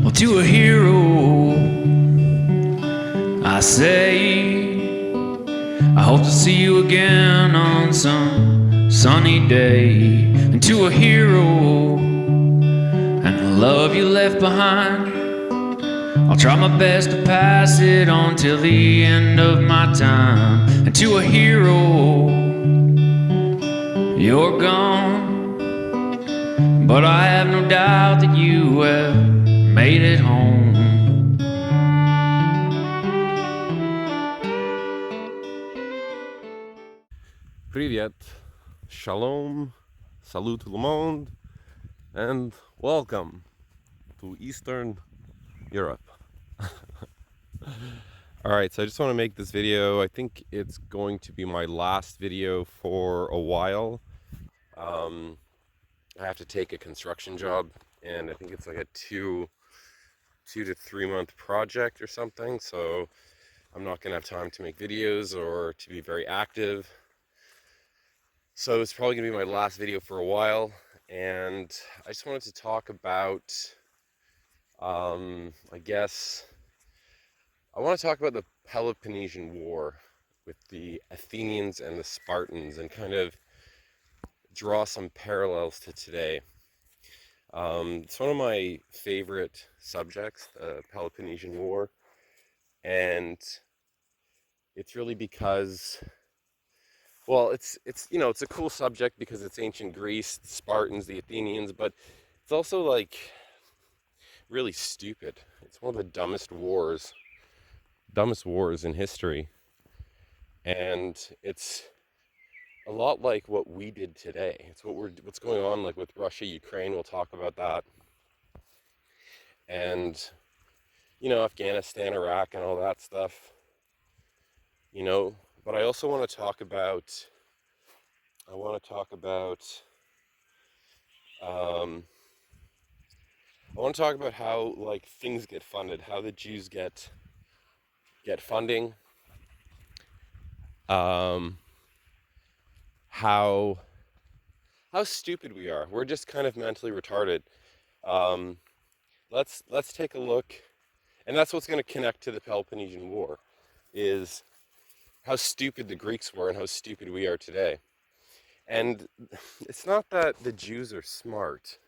Well, to a hero, I say, I hope to see you again on some sunny day. And to a hero, and the love you left behind, I'll try my best to pass it on till the end of my time. And to a hero, you're gone, but I have no doubt that you have made it home. Привет, shalom, salut tout le monde, and welcome to Eastern Europe. Alright, so I just want to make this video. I think it's going to be my last video for a while. I have to take a construction job, and I think it's like a two to 3 month project or something, so I'm not going to have time to make videos or to be very active. So it's probably going to be my last video for a while, and I just wanted to talk about, I want to talk about the Peloponnesian War with the Athenians and the Spartans and kind of draw some parallels to today. It's one of my favorite subjects, the Peloponnesian War, and it's really because, well, it's a cool subject because it's ancient Greece, the Spartans, the Athenians, but it's also like really stupid. It's one of the dumbest wars in history, and it's a lot like what we did today. It's what's going on like with Russia, Ukraine. We'll talk about that, and Afghanistan, Iraq, and all that stuff. But I also want to talk about. I want to talk about how like things get funded, how the Jews get funding, how stupid we are. We're just kind of mentally retarded. Let's take a look, and that's what's going to connect to the Peloponnesian War, is how stupid the Greeks were and how stupid we are today. And it's not that the Jews are smart.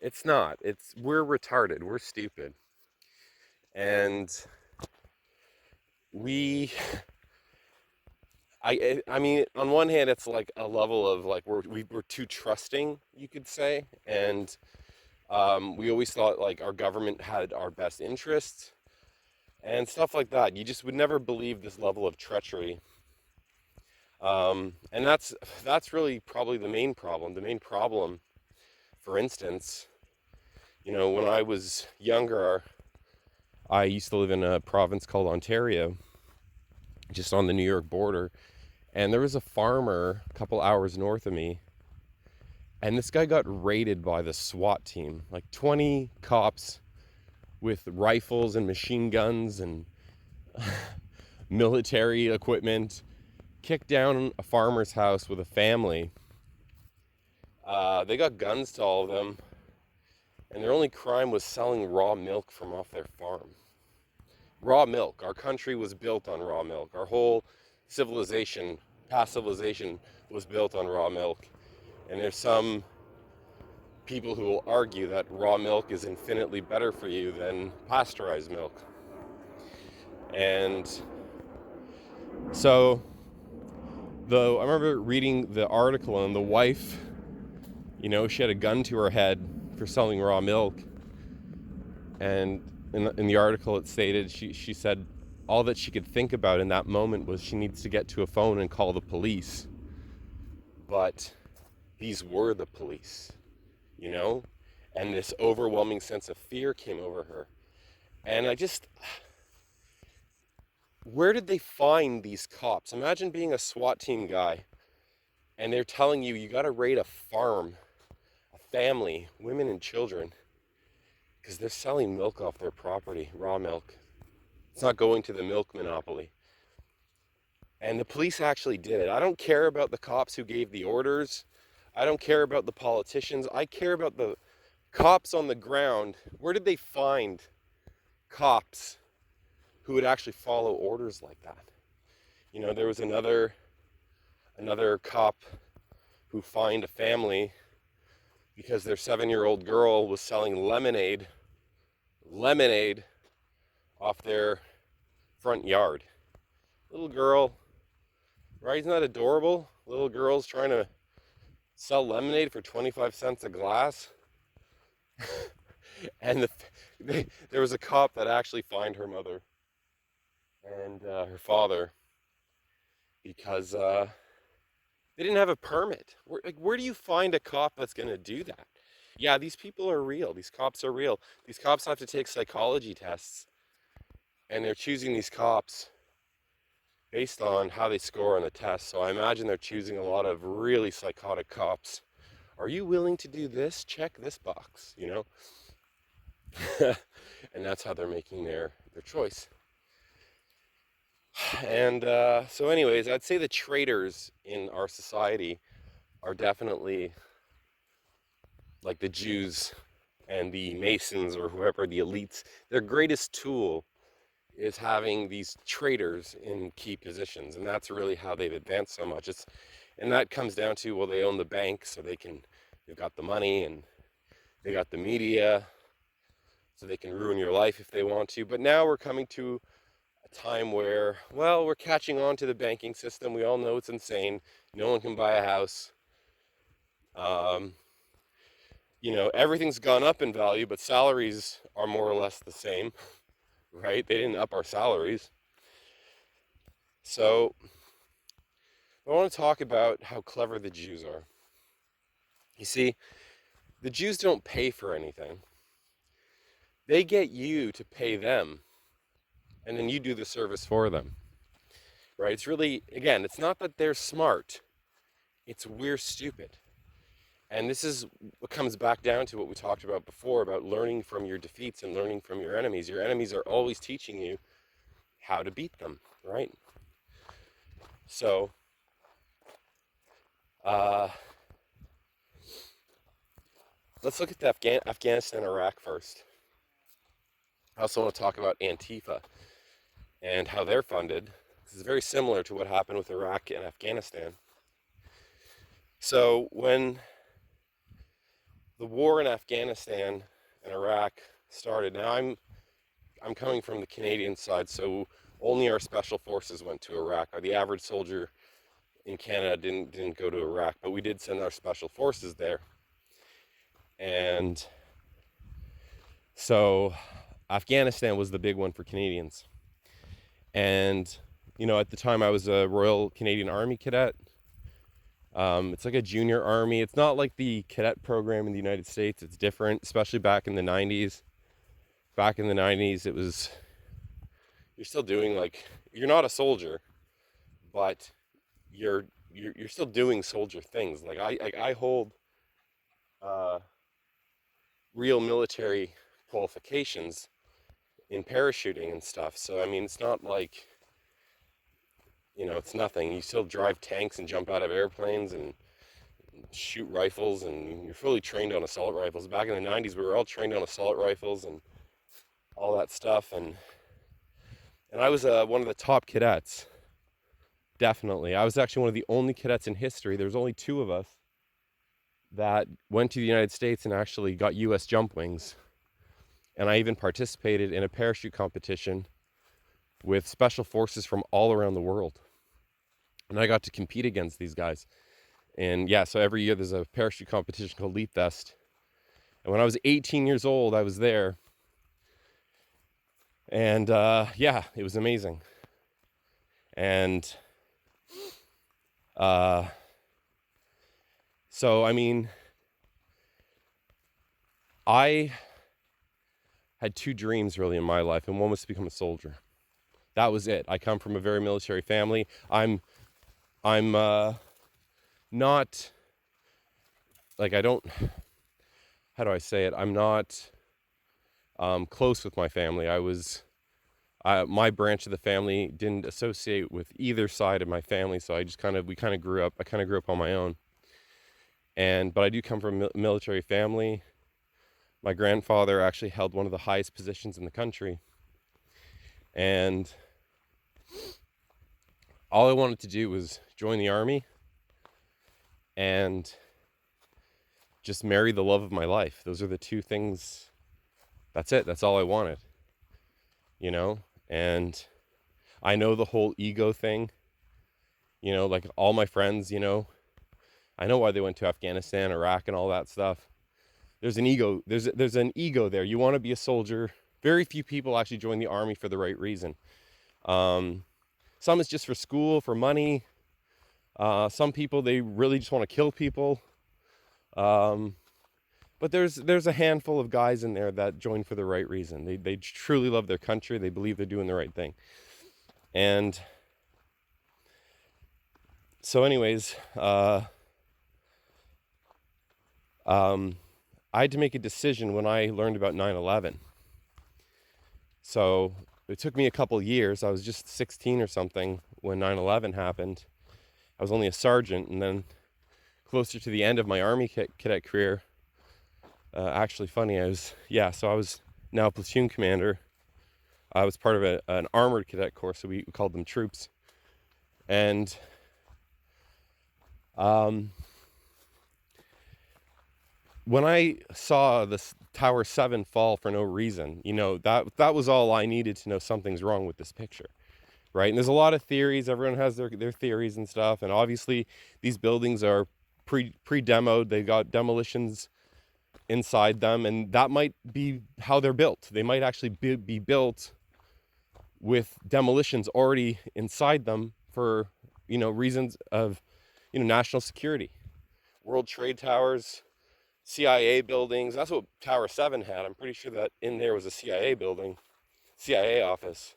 It's not. We're retarded. We're stupid. And I mean, on one hand, it's like a level of like we're too trusting, you could say, and we always thought like our government had our best interests and stuff like that. You just would never believe this level of treachery. And that's really probably the main problem. The main problem, for instance, when I was younger, I used to live in a province called Ontario, just on the New York border, and there was a farmer a couple hours north of me, and this guy got raided by the SWAT team, like 20 cops with rifles and machine guns and military equipment, kicked down a farmer's house with a family. They got guns to all of them, and their only crime was selling raw milk from off their farm. Raw milk. Our country was built on raw milk. Our whole civilization, past civilization, was built on raw milk. And there's some people who will argue that raw milk is infinitely better for you than pasteurized milk. And so, I remember reading the article, and the wife, she had a gun to her head for selling raw milk. And in the article it stated, she said all that she could think about in that moment was she needs to get to a phone and call the police. But these were the police, and this overwhelming sense of fear came over her. And where did they find these cops? Imagine being a SWAT team guy, and they're telling you got to raid a farm, a family, women and children, because they're selling milk off their property, raw milk. It's not going to the milk monopoly. And the police actually did it. I don't care about the cops who gave the orders. I don't care about the politicians. I care about the Cops on the ground, where did they find cops who would actually follow orders like that? You know, there was another cop who fined a family because their 7-year-old girl was selling lemonade off their front yard. Little girl, right? Isn't that adorable? Little girls trying to sell lemonade for 25 cents a glass. And there was a cop that actually fined her mother and her father because they didn't have a permit. Where do you find a cop that's going to do that? Yeah, these people are real. These cops are real. These cops have to take psychology tests, and they're choosing these cops based on how they score on the test. So I imagine they're choosing a lot of really psychotic cops. Are you willing to do this? Check this box, you know? And that's how they're making their choice. And so anyways, I'd say the traitors in our society are definitely like the Jews and the Masons or whoever, the elites. Their greatest tool is having these traitors in key positions, and that's really how they've advanced so much. And that comes down to, well, they own the bank, so they've got the money, and they got the media, so they can ruin your life if they want to. But now we're coming to a time where, well, we're catching on to the banking system. We all know it's insane. No one can buy a house. You know, everything's gone up in value, but salaries are more or less the same, right? They didn't up our salaries. So I want to talk about how clever the Jews are. You see, the Jews don't pay for anything. They get you to pay them, and then you do the service for them, right? It's really, again, it's not that they're smart. It's we're stupid. And this is what comes back down to what we talked about before, about learning from your defeats and learning from your enemies. Your enemies are always teaching you how to beat them, right? So, let's look at the Afghanistan, Iraq first. I also want to talk about Antifa and how they're funded. This is very similar to what happened with Iraq and Afghanistan. So when the war in Afghanistan and Iraq started, now I'm coming from the Canadian side, so only our special forces went to Iraq. Or the average soldier in Canada didn't go to Iraq, but we did send our special forces there. And so Afghanistan was the big one for Canadians. And, you know, at the time I was a Royal Canadian Army cadet. It's like a junior army. It's not like the cadet program in the United States. It's different, especially back in the 90s. Back in the 90s, it was, you're still doing like, you're not a soldier, but you're still doing soldier things. Like I hold real military qualifications in parachuting and stuff. So I mean, it's not like, you know, it's nothing. You still drive tanks and jump out of airplanes and shoot rifles, and you're fully trained on assault rifles. Back in the 90s, we were all trained on assault rifles and all that stuff. And I was one of the top cadets. Definitely. I was actually one of the only cadets in history. There's only 2 of us that went to the United States and actually got US jump wings. And I even participated in a parachute competition with special forces from all around the world. And I got to compete against these guys. And yeah, so every year there's a parachute competition called Leap Fest. And when I was 18 years old, I was there. And yeah, it was amazing. And so, I mean, I had 2 dreams really in my life, and one was to become a soldier. That was it. I come from a very military family. I'm not, like, I don't, how do I say it? I'm not close with my family. My branch of the family didn't associate with either side of my family, so we kind of grew up. I kind of grew up on my own. But I do come from a military family. My grandfather actually held one of the highest positions in the country. And all I wanted to do was join the army and just marry the love of my life. Those are the two things. That's it. That's all I wanted, you know? And I know the whole ego thing, you know, like all my friends, you know, I know why they went to Afghanistan, Iraq, and all that stuff. There's an ego. There's an ego there. You want to be a soldier. Very few people actually join the army for the right reason. Some is just for school, for money. Some people, they really just want to kill people. But there's a handful of guys in there that join for the right reason. They truly love their country. They believe they're doing the right thing. And so anyways, I had to make a decision when I learned about 9/11. So it took me a couple years. I was just 16 or something when 9/11 happened. I was only a sergeant, and then closer to the end of my Army cadet career, actually funny, I was now a platoon commander. I was part of an armored cadet corps, so we called them troops. And when I saw this Tower 7 fall for no reason, you know, that was all I needed to know something's wrong with this picture, right? And there's a lot of theories. Everyone has their theories and stuff. And obviously, these buildings are pre-demoed. They got demolitions inside them, and that might be how they're built. They might actually be built with demolitions already inside them for, you know, reasons of, you know, national security. World Trade Towers, CIA buildings. That's what Tower 7 had. I'm pretty sure that in there was a CIA building, CIA office.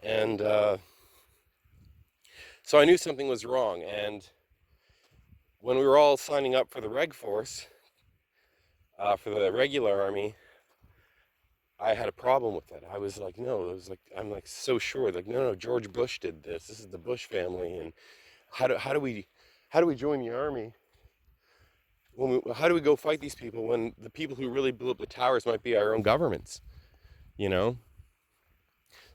And so I knew something was wrong. And when we were all signing up for the Reg Force, for the regular army, I had a problem with it. I was like, no, it was like, I'm like so sure, like, no, George Bush did this. This is the Bush family. And how do we join the army? How do we go fight these people when the people who really blew up the towers might be our own governments, you know?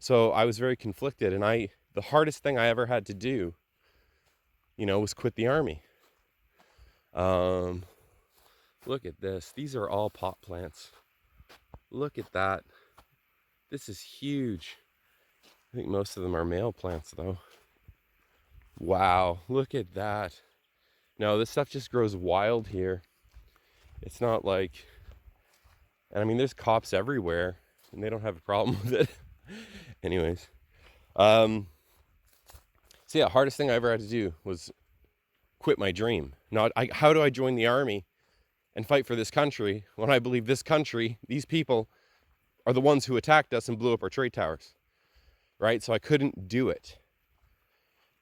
So I was very conflicted, and the hardest thing I ever had to do, you know, was quit the army. Look at this. These are all pot plants. Look at that. This is huge. I think most of them are male plants, though. Wow, look at that. No, this stuff just grows wild here. It's not like, and I mean, there's cops everywhere, and they don't have a problem with it. Anyways, so yeah, hardest thing I ever had to do was quit my dream. How do I join the army and fight for this country when I believe this country, these people, are the ones who attacked us and blew up our trade towers, right? So I couldn't do it,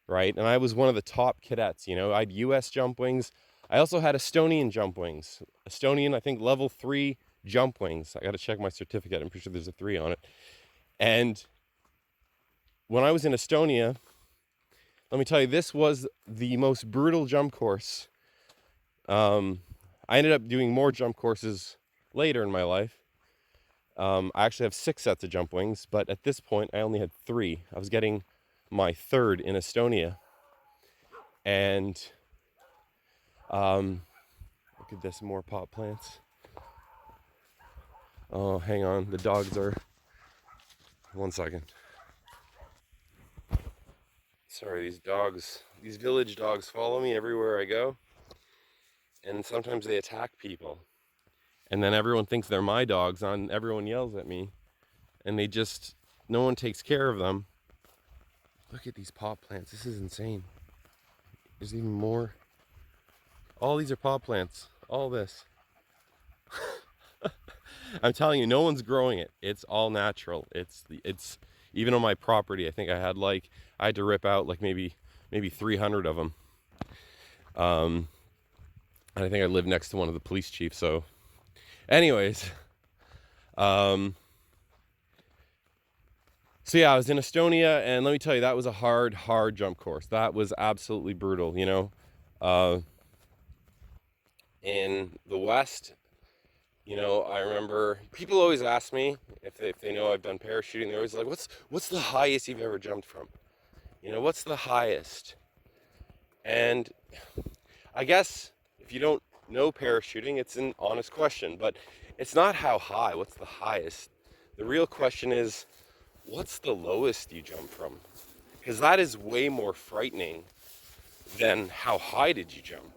right? And I was one of the top cadets, you know. I had US jump wings. I also had Estonian jump wings. Estonian, I think, level 3 jump wings. I got to check my certificate. I'm pretty sure there's a 3 on it. And when I was in Estonia, let me tell you, this was the most brutal jump course. I ended up doing more jump courses later in my life. I actually have 6 sets of jump wings, but at this point I only had 3. I was getting my 3rd in Estonia. And look at this, more pot plants. Oh, hang on, the dogs are, 1 second. Sorry, these village dogs follow me everywhere I go. And sometimes they attack people. And then everyone thinks they're my dogs, and everyone yells at me. And no one takes care of them. Look at these pot plants. This is insane. There's even more. All these are pot plants. All this. I'm telling you, no one's growing it. It's all natural. It's even on my property. I think I had to rip out like maybe 300 of them. And I think I live next to one of the police chiefs. So, anyways, so yeah, I was in Estonia, and let me tell you, that was a hard jump course. That was absolutely brutal, you know. In the West, You know, I remember people always ask me if they know I've done parachuting. They're always like, "What's the highest you've ever jumped from? You know, what's the highest?" And I guess if you don't know parachuting, it's an honest question, but it's not how high. What's the highest? The real question is, what's the lowest you jump from? Because that is way more frightening than how high did you jump.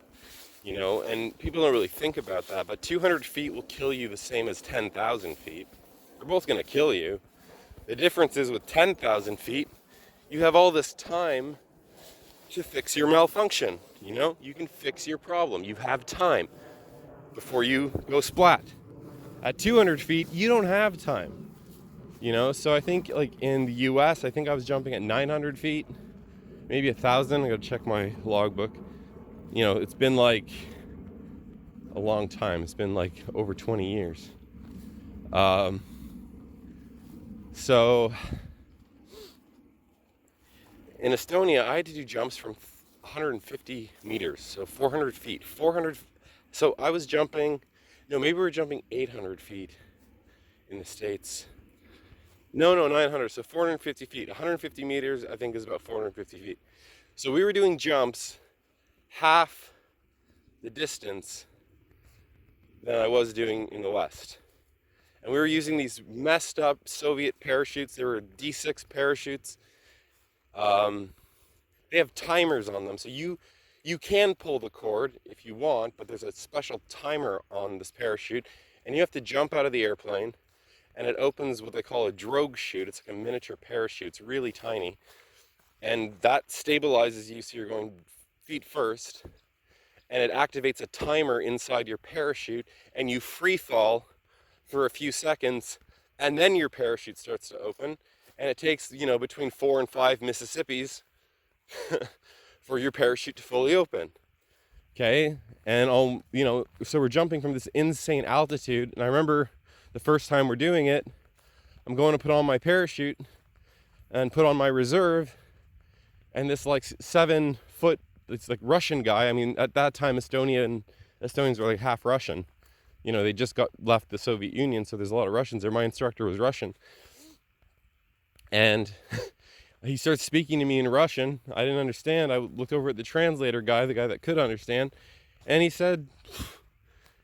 You know, and people don't really think about that, but 200 feet will kill you the same as 10,000 feet. They're both going to kill you. The difference is with 10,000 feet, you have all this time to fix your malfunction. You know, you can fix your problem. You have time before you go splat. At 200 feet, you don't have time. You know, so I think like in the US, I think I was jumping at 900 feet, maybe 1,000. I gotta check my logbook. You know, it's been like a long time. It's been like over 20 years. So in Estonia, I had to do jumps from 150 meters, so 400 feet. 400. So I was jumping. No, maybe we were jumping 800 feet in the States. No, 900. So 450 feet. 150 meters, I think, is about 450 feet. So we were doing jumps half the distance than I was doing in the West. And we were using these messed up Soviet parachutes. They were D6 parachutes. They have timers on them, so you can pull the cord if you want, but there's a special timer on this parachute, and you have to jump out of the airplane, and it opens what they call a drogue chute. It's like a miniature parachute. It's really tiny, and that stabilizes you, so you're going feet first, and it activates a timer inside your parachute, and you free fall for a few seconds, and then your parachute starts to open, and it takes, you know, between 4 and 5 Mississippis for your parachute to fully open. Okay, and you know, so we're jumping from this insane altitude, and I remember the first time we're doing it, I'm going to put on my parachute and put on my reserve, and this like 7-foot, it's like Russian guy. I mean, at that time, Estonians were like half Russian. You know, they just got left the Soviet Union, so there's a lot of Russians there. My instructor was Russian, and he starts speaking to me in Russian. I didn't understand. I looked over at the translator guy, the guy that could understand, and he said,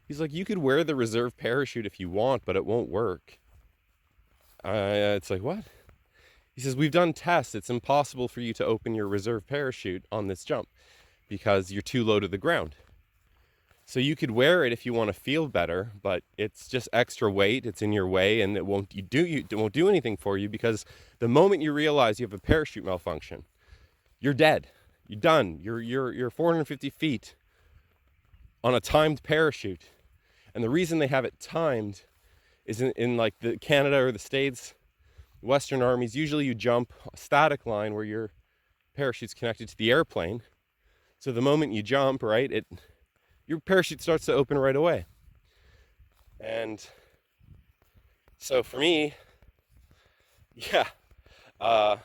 he's like, you could wear the reserve parachute if you want, but it won't work. It's like, what? He says, we've done tests. It's impossible for you to open your reserve parachute on this jump because you're too low to the ground. So you could wear it if you want to feel better, but it's just extra weight. It's in your way, and it won't do anything for you, because the moment you realize you have a parachute malfunction, you're dead. You're done. You're 450 feet on a timed parachute, and the reason they have it timed is in like the Canada or the States, Western armies. Usually you jump a static line where your parachute's connected to the airplane. So the moment you jump, right, your parachute starts to open right away. And so for me, yeah, I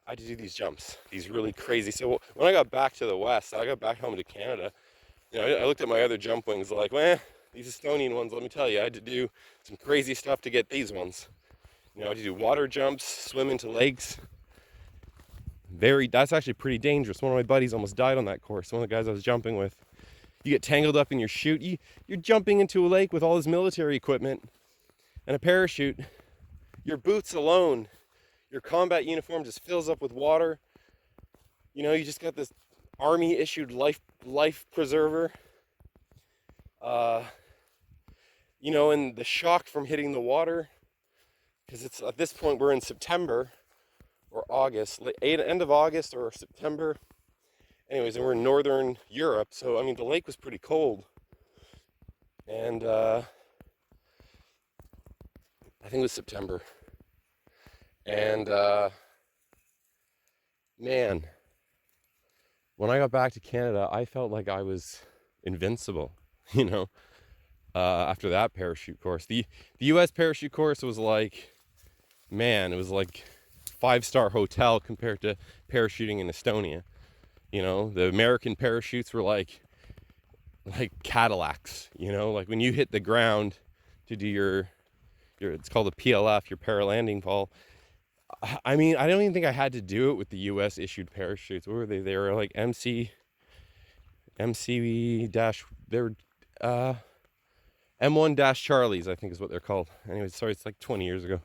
had to do these jumps, these really crazy. So when I got back to the West, I got back home to Canada, you know, I looked at my other jump wings like, well, these Estonian ones, let me tell you, I had to do some crazy stuff to get these ones. You know, I had to do water jumps, swim into lakes. That's actually pretty dangerous. One of my buddies almost died on that course, one of the guys I was jumping with. You get tangled up in your chute. You're jumping into a lake with all this military equipment and a parachute. Your boots alone, your combat uniform just fills up with water. You know, you just got this army issued life preserver. You know, and the shock from hitting the water, because it's at this point we're in September or August, end of August or September. Anyways, and we're in northern Europe, so I mean the lake was pretty cold, and I think it was September, and man, when I got back to Canada, I felt like I was invincible, you know, after that parachute course. The US parachute course was like, man, it was like 5-star hotel compared to parachuting in Estonia. You know, the American parachutes were like like Cadillacs, like when you hit the ground to do your it's called a PLF, your paralanding fall. I mean, I don't even think I had to do it with the US issued parachutes. What were they? They were like MC dash, they're M1 dash Charlies, I think is what they're called. Anyway, sorry, it's like 20 years ago.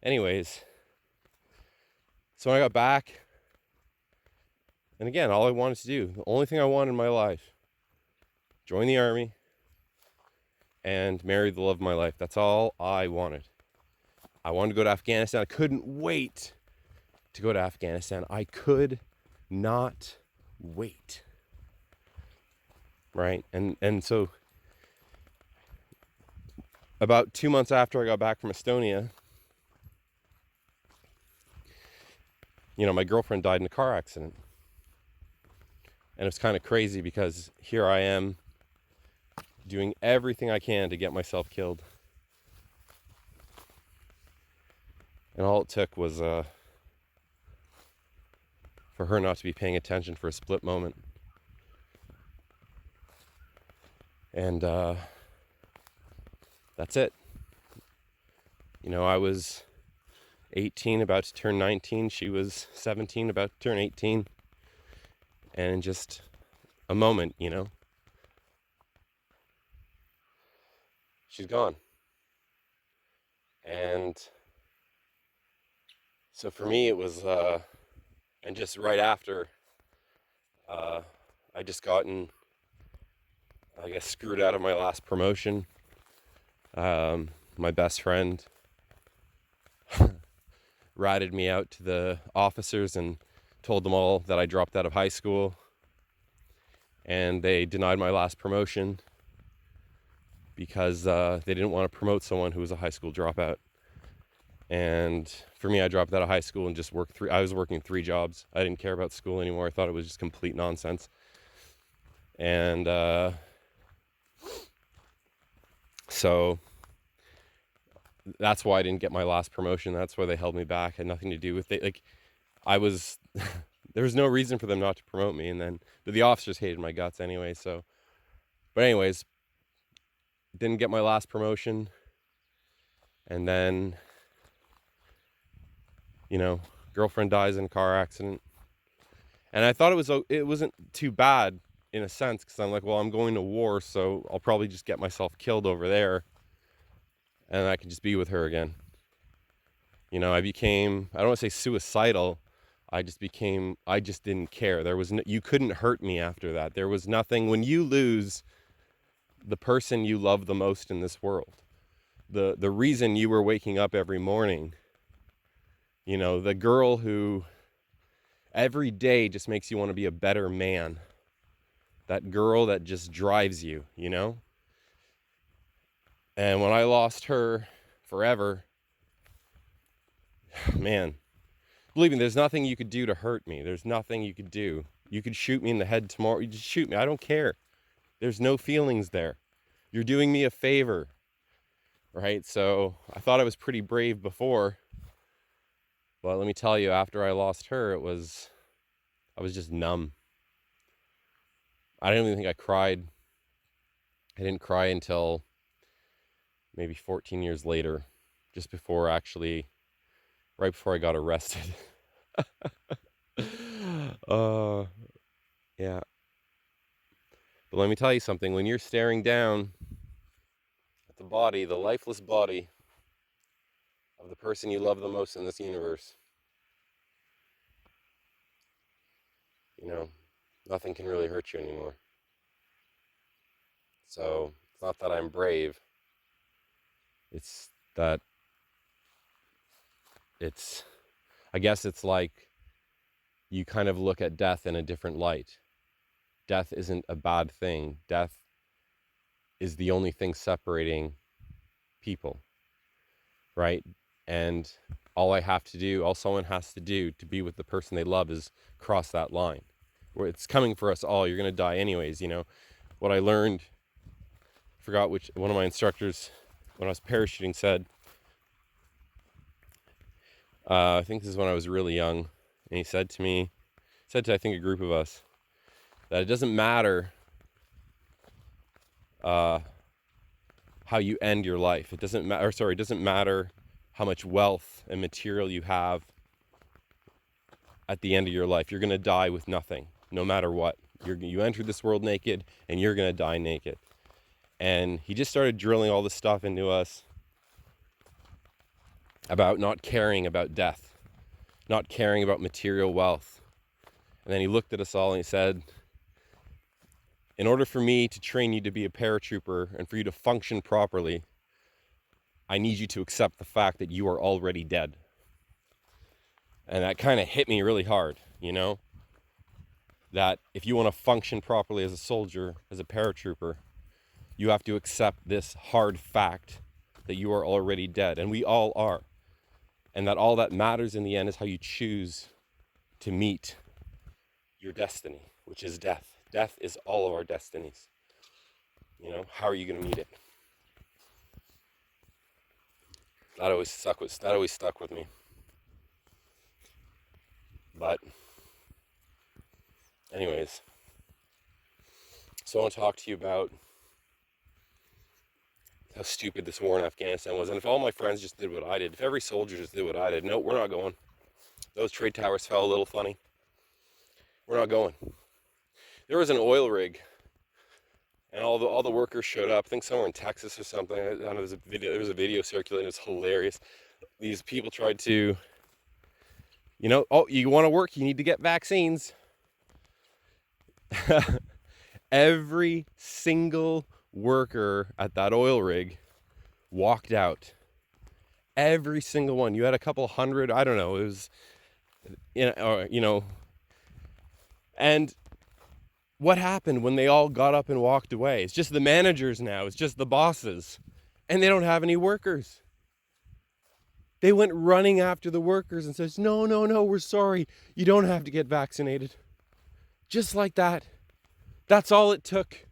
Anyways, so when I got back, and again, all I wanted to do, the only thing I wanted in my life, join the army and marry the love of my life. That's all I wanted. I wanted to go to Afghanistan. I couldn't wait to go to Afghanistan. I could not wait. Right? And so about 2 months after I got back from Estonia, my girlfriend died in a car accident. And it's kind of crazy because here I am doing everything I can to get myself killed. And all it took was for her not to be paying attention for a split moment. And that's it. I was 18, about to turn 19. She was 17, about to turn 18. And in just a moment, she's gone. And so for me, it was, and just right after, I just gotten, I guess, screwed out of my last promotion. My best friend ratted me out to the officers and told them all that I dropped out of high school, and they denied my last promotion because they didn't want to promote someone who was a high school dropout. And for me, I dropped out of high school and just I was working 3 jobs. I didn't care about school anymore. I thought it was just complete nonsense. And so that's why I didn't get my last promotion. That's why they held me back. It had nothing to do with it. Like, I was, there was no reason for them not to promote me. But the officers hated my guts anyway. But anyways, didn't get my last promotion. And then, girlfriend dies in a car accident. And I thought it wasn't too bad in a sense, because I'm like, well, I'm going to war, so I'll probably just get myself killed over there, and I can just be with her again. I became, I don't want to say suicidal. I just didn't care. You couldn't hurt me after that. There was nothing. When you lose the person you love the most in this world, the reason you were waking up every morning, the girl who every day just makes you want to be a better man, that girl that just drives you, And when I lost her forever, man, believe me, there's nothing you could do to hurt me. There's nothing you could do. You could shoot me in the head tomorrow. You just shoot me. I don't care. There's no feelings there. You're doing me a favor, right? So I thought I was pretty brave before, but let me tell you, after I lost her, I was just numb. I don't even think I cried. I didn't cry until maybe 14 years later, just before right before I got arrested. Yeah. But let me tell you something, when you're staring down at the lifeless body of the person you love the most in this universe, nothing can really hurt you anymore. So it's not that I'm brave. It's that I guess it's like you kind of look at death in a different light. Death isn't a bad thing. Death is the only thing separating people, right? And all someone has to do to be with the person they love is cross that line. Where it's coming for us all. You're going to die anyways, What I learned, forgot which one of my instructors when I was parachuting said, I think this is when I was really young, and he said to I think a group of us, That it doesn't matter how you end your life. It doesn't matter. It doesn't matter how much wealth and material you have at the end of your life. You're going to die with nothing, no matter what. You enter this world naked, and you're going to die naked. And he just started drilling all this stuff into us about not caring about death, not caring about material wealth. And then he looked at us all and he said, in order for me to train you to be a paratrooper and for you to function properly, I need you to accept the fact that you are already dead. And that kind of hit me really hard, you know? That if you want to function properly as a soldier, as a paratrooper, you have to accept this hard fact that you are already dead. And we all are. And that all that matters in the end is how you choose to meet your destiny, which is death. Death is all of our destinies. You know, how are you going to meet it? That always stuck with me. But anyways, so I want to talk to you about how stupid this war in Afghanistan was. And if all my friends just did what I did, if every soldier just did what I did, no, we're not going. Those trade towers fell a little funny. We're not going. There was an oil rig, and all the workers showed up. I think somewhere in Texas or something. I don't know, there was a video circulating. It's hilarious. These people tried to, you know, oh, you want to work, you need to get vaccines. Every single worker at that oil rig walked out. Every single one. You had a couple hundred, I don't know, it was, you know, and what happened when they all got up and walked away? It's just the managers now. It's just the bosses. And they don't have any workers. They went running after the workers and says, no, we're sorry. You don't have to get vaccinated. Just like that. That's all it took.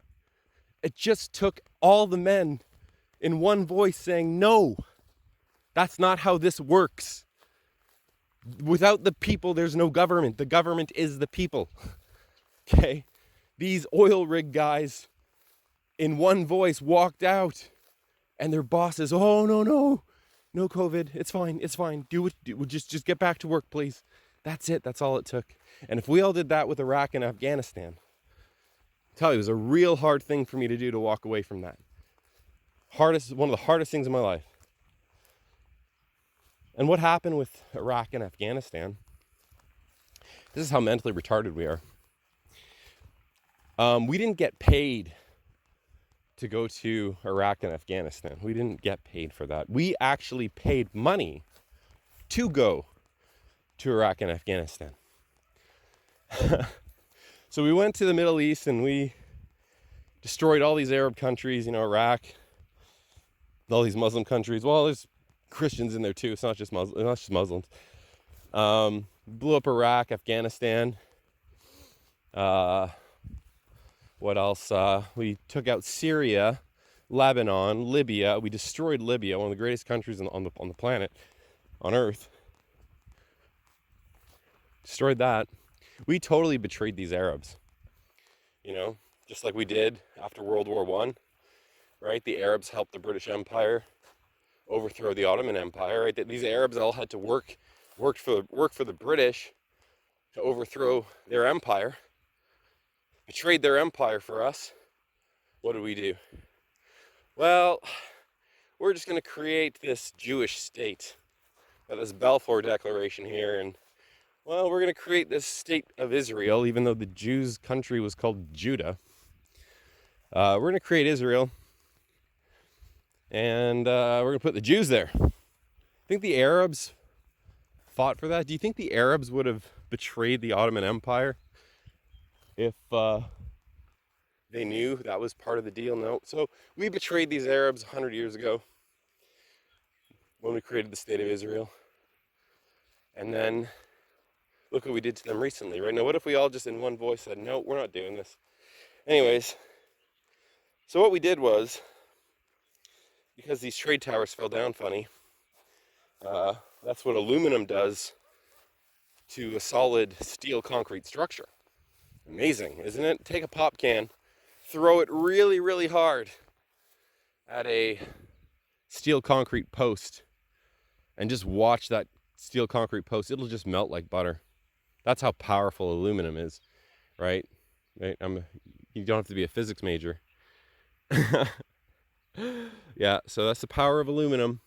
It just took all the men in one voice saying, no, that's not how this works. Without the people, there's no government. The government is the people. Okay? These oil rig guys in one voice walked out, and their bosses, oh, no COVID, it's fine. Just get back to work, please. That's it. That's all it took. And if we all did that with Iraq and Afghanistan, I tell you, it was a real hard thing for me to do, to walk away from that. One of the hardest things in my life. And what happened with Iraq and Afghanistan, this is how mentally retarded we are. We didn't get paid to go to Iraq and Afghanistan. We didn't get paid for that. We actually paid money to go to Iraq and Afghanistan. So we went to the Middle East and we destroyed all these Arab countries, you know, Iraq, all these Muslim countries. Well, there's Christians in there too. It's not just Muslims. Blew up Iraq, Afghanistan. What else? We took out Syria, Lebanon, Libya. We destroyed Libya, one of the greatest countries on the planet, on Earth. Destroyed that. We totally betrayed these Arabs. You know, just like we did after World War I, right? The Arabs helped the British Empire overthrow the Ottoman Empire, right? These Arabs all had to work for the British to overthrow their empire. Betrayed their empire for us. What do we do? Well, we're just going to create this Jewish state. Got this Balfour Declaration here, and well, we're going to create this state of Israel, even though the Jews' country was called Judah. We're going to create Israel, and we're going to put the Jews there. Think the Arabs fought for that? Do you think the Arabs would have betrayed the Ottoman Empire if they knew that was part of the deal? No. So we betrayed these Arabs 100 years ago when we created the state of Israel. And then look what we did to them recently, right? Now, what if we all just in one voice said, no, we're not doing this? Anyways, so what we did was, because these trade towers fell down funny, that's what aluminum does to a solid steel concrete structure. Amazing, isn't it? Take a pop can, throw it really, really hard at a steel concrete post, and just watch that steel concrete post. It'll just melt like butter. That's how powerful aluminum is, right? Right? You don't have to be a physics major. Yeah, so that's the power of aluminum.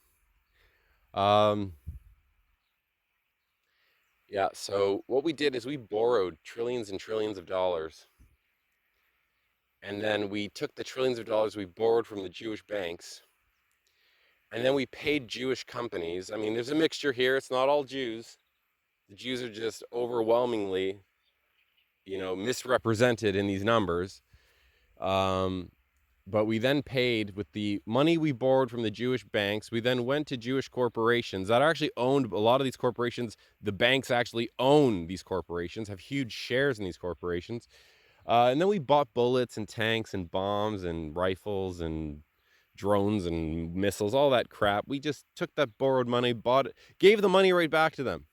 Yeah, so what we did is we borrowed trillions and trillions of dollars. And then we took the trillions of dollars we borrowed from the Jewish banks. And then we paid Jewish companies. I mean, there's a mixture here. It's not all Jews. The Jews are just overwhelmingly, misrepresented in these numbers. But we then paid with the money we borrowed from the Jewish banks. We then went to Jewish corporations that actually owned a lot of these corporations. The banks actually own these corporations, have huge shares in these corporations. And then we bought bullets and tanks and bombs and rifles and drones and missiles, all that crap. We just took that borrowed money, bought it, gave the money right back to them.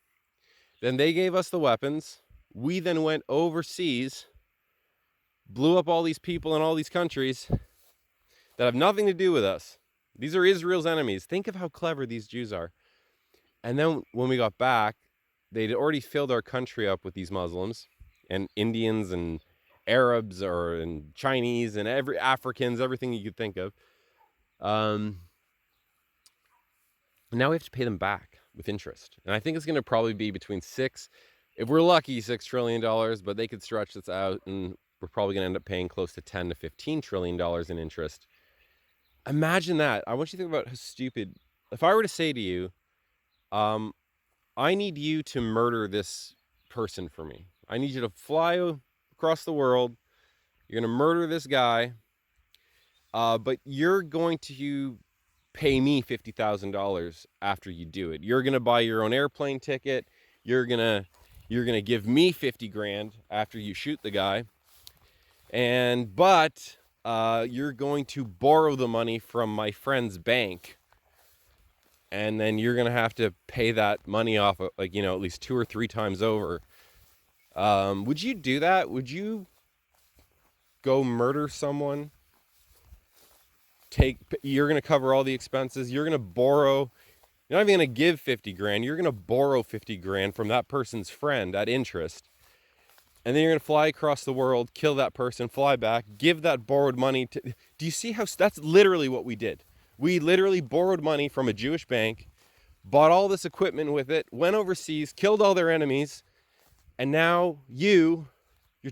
Then they gave us the weapons. We then went overseas, blew up all these people in all these countries that have nothing to do with us. These are Israel's enemies. Think of how clever these Jews are. And then when we got back, they'd already filled our country up with these Muslims and Indians and Arabs and Chinese and Africans, everything you could think of. Now we have to pay them back with interest. And I think it's going to probably be between if we're lucky, $6 trillion, but they could stretch this out and we're probably going to end up paying close to $10 to $15 trillion in interest. Imagine that. I want you to think about how stupid. If I were to say to you, I need you to murder this person for me. I need you to fly across the world. You're going to murder this guy, but you're going to pay me $50,000 after you do it. You're going to buy your own airplane ticket. You're going to give me 50 grand after you shoot the guy. But you're going to borrow the money from my friend's bank. And then you're going to have to pay that money off, at least 2 or 3 times over. Would you do that? Would you go murder someone? You're going to cover all the expenses. You're going to borrow. You're not even going to give 50 grand. You're going to borrow 50 grand from that person's friend at interest. And then you're going to fly across the world, kill that person, fly back, give that borrowed money to. Do you see how that's literally what we did? We literally borrowed money from a Jewish bank, bought all this equipment with it, went overseas, killed all their enemies, and now your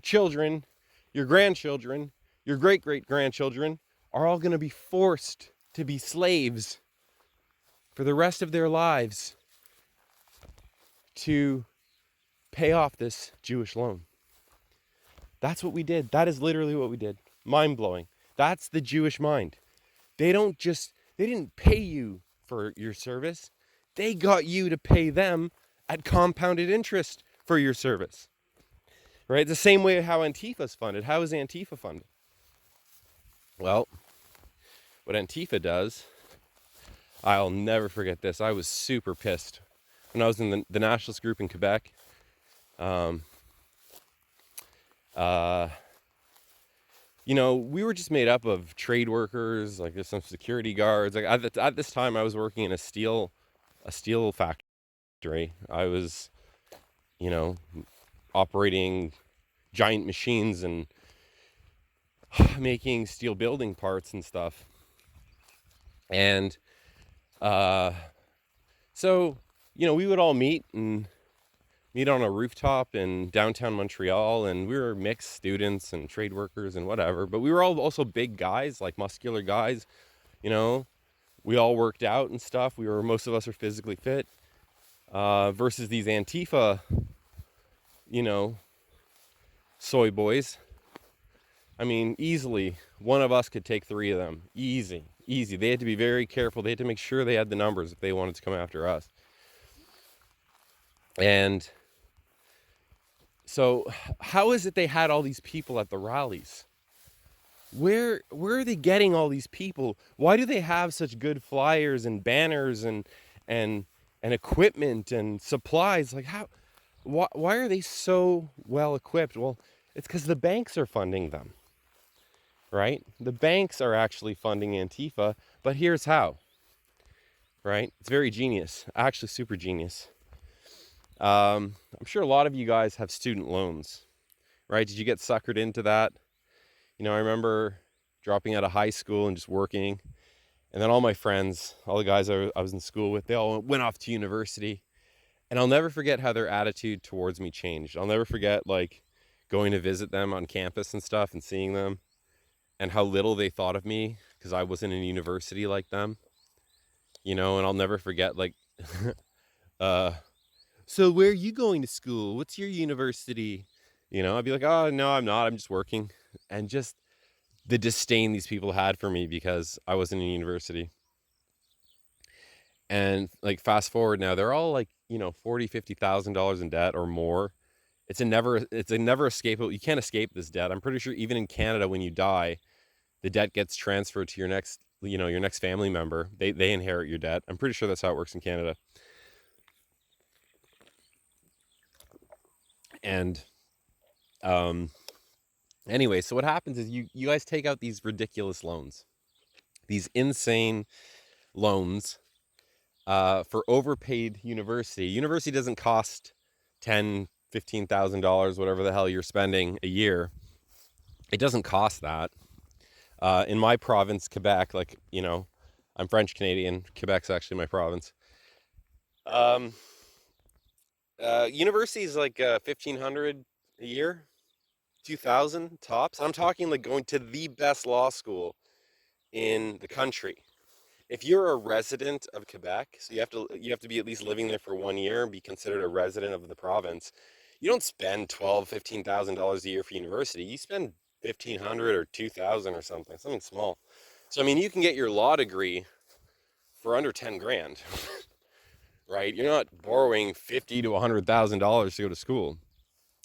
children, your grandchildren, your great-great-grandchildren are all going to be forced to be slaves for the rest of their lives to pay off this Jewish loan. That's what we did. That is literally what we did. Mind-blowing. That's the Jewish mind. They didn't pay you for your service. They got you to pay them at compounded interest for your service. Right? The same way how Antifa's funded. How is Antifa funded? Well, what Antifa does, I'll never forget this. I was super pissed when I was in the nationalist group in Quebec. We were just made up of trade workers, like there's some security guards. Like at this time, I was working in a steel factory. I was, operating giant machines and making steel building parts and stuff. And so we would all meet on a rooftop in downtown Montreal, and we were mixed students and trade workers and whatever, but we were all also big guys, like muscular guys. We all worked out and stuff. Most of us are physically fit, versus these Antifa, soy boys. I mean, easily one of us could take 3 of them. Easy. They had to be very careful. They had to make sure they had the numbers if they wanted to come after us. And so how is it they had all these people at the rallies? Where are they getting all these people? Why do they have such good flyers and banners and equipment and supplies? Like why are they so well equipped? Well, It's because the banks are funding them, right? The banks are actually funding Antifa, but here's how, right? It's very genius, actually super genius. I'm sure a lot of you guys have student loans, right? Did you get suckered into that? I remember dropping out of high school and just working. And then all my friends, all the guys I was in school with, they all went off to university. And I'll never forget how their attitude towards me changed. I'll never forget, like, going to visit them on campus and stuff and seeing them and how little they thought of me because I wasn't in university like them. And I'll never forget, like, so where are you going to school? What's your university? I'd be like, oh, no, I'm not. I'm just working. And just the disdain these people had for me because I wasn't in university. And like fast forward now, they're all like, $40,000-$50,000 in debt or more. It's a never escapable. You can't escape this debt. I'm pretty sure even in Canada, when you die, the debt gets transferred to your next family member. They inherit your debt. I'm pretty sure that's how it works in Canada. And anyway, so what happens is you guys take out these ridiculous loans, these insane loans for overpaid university. University doesn't cost $10,000-$15,000, whatever the hell you're spending a year. It doesn't cost that. In my province, Quebec, like, I'm French Canadian. Quebec's actually my province. University is like $1,500 a year, $2,000 tops. I'm talking like going to the best law school in the country. If you're a resident of Quebec, so you have to be at least living there for 1 year and be considered a resident of the province. You don't spend $12,000-$15,000 a year for university. You spend $1,500 or $2,000 or something small. So I mean, you can get your law degree for under 10 grand, right? You're not borrowing $50,000 to $100,000 to go to school.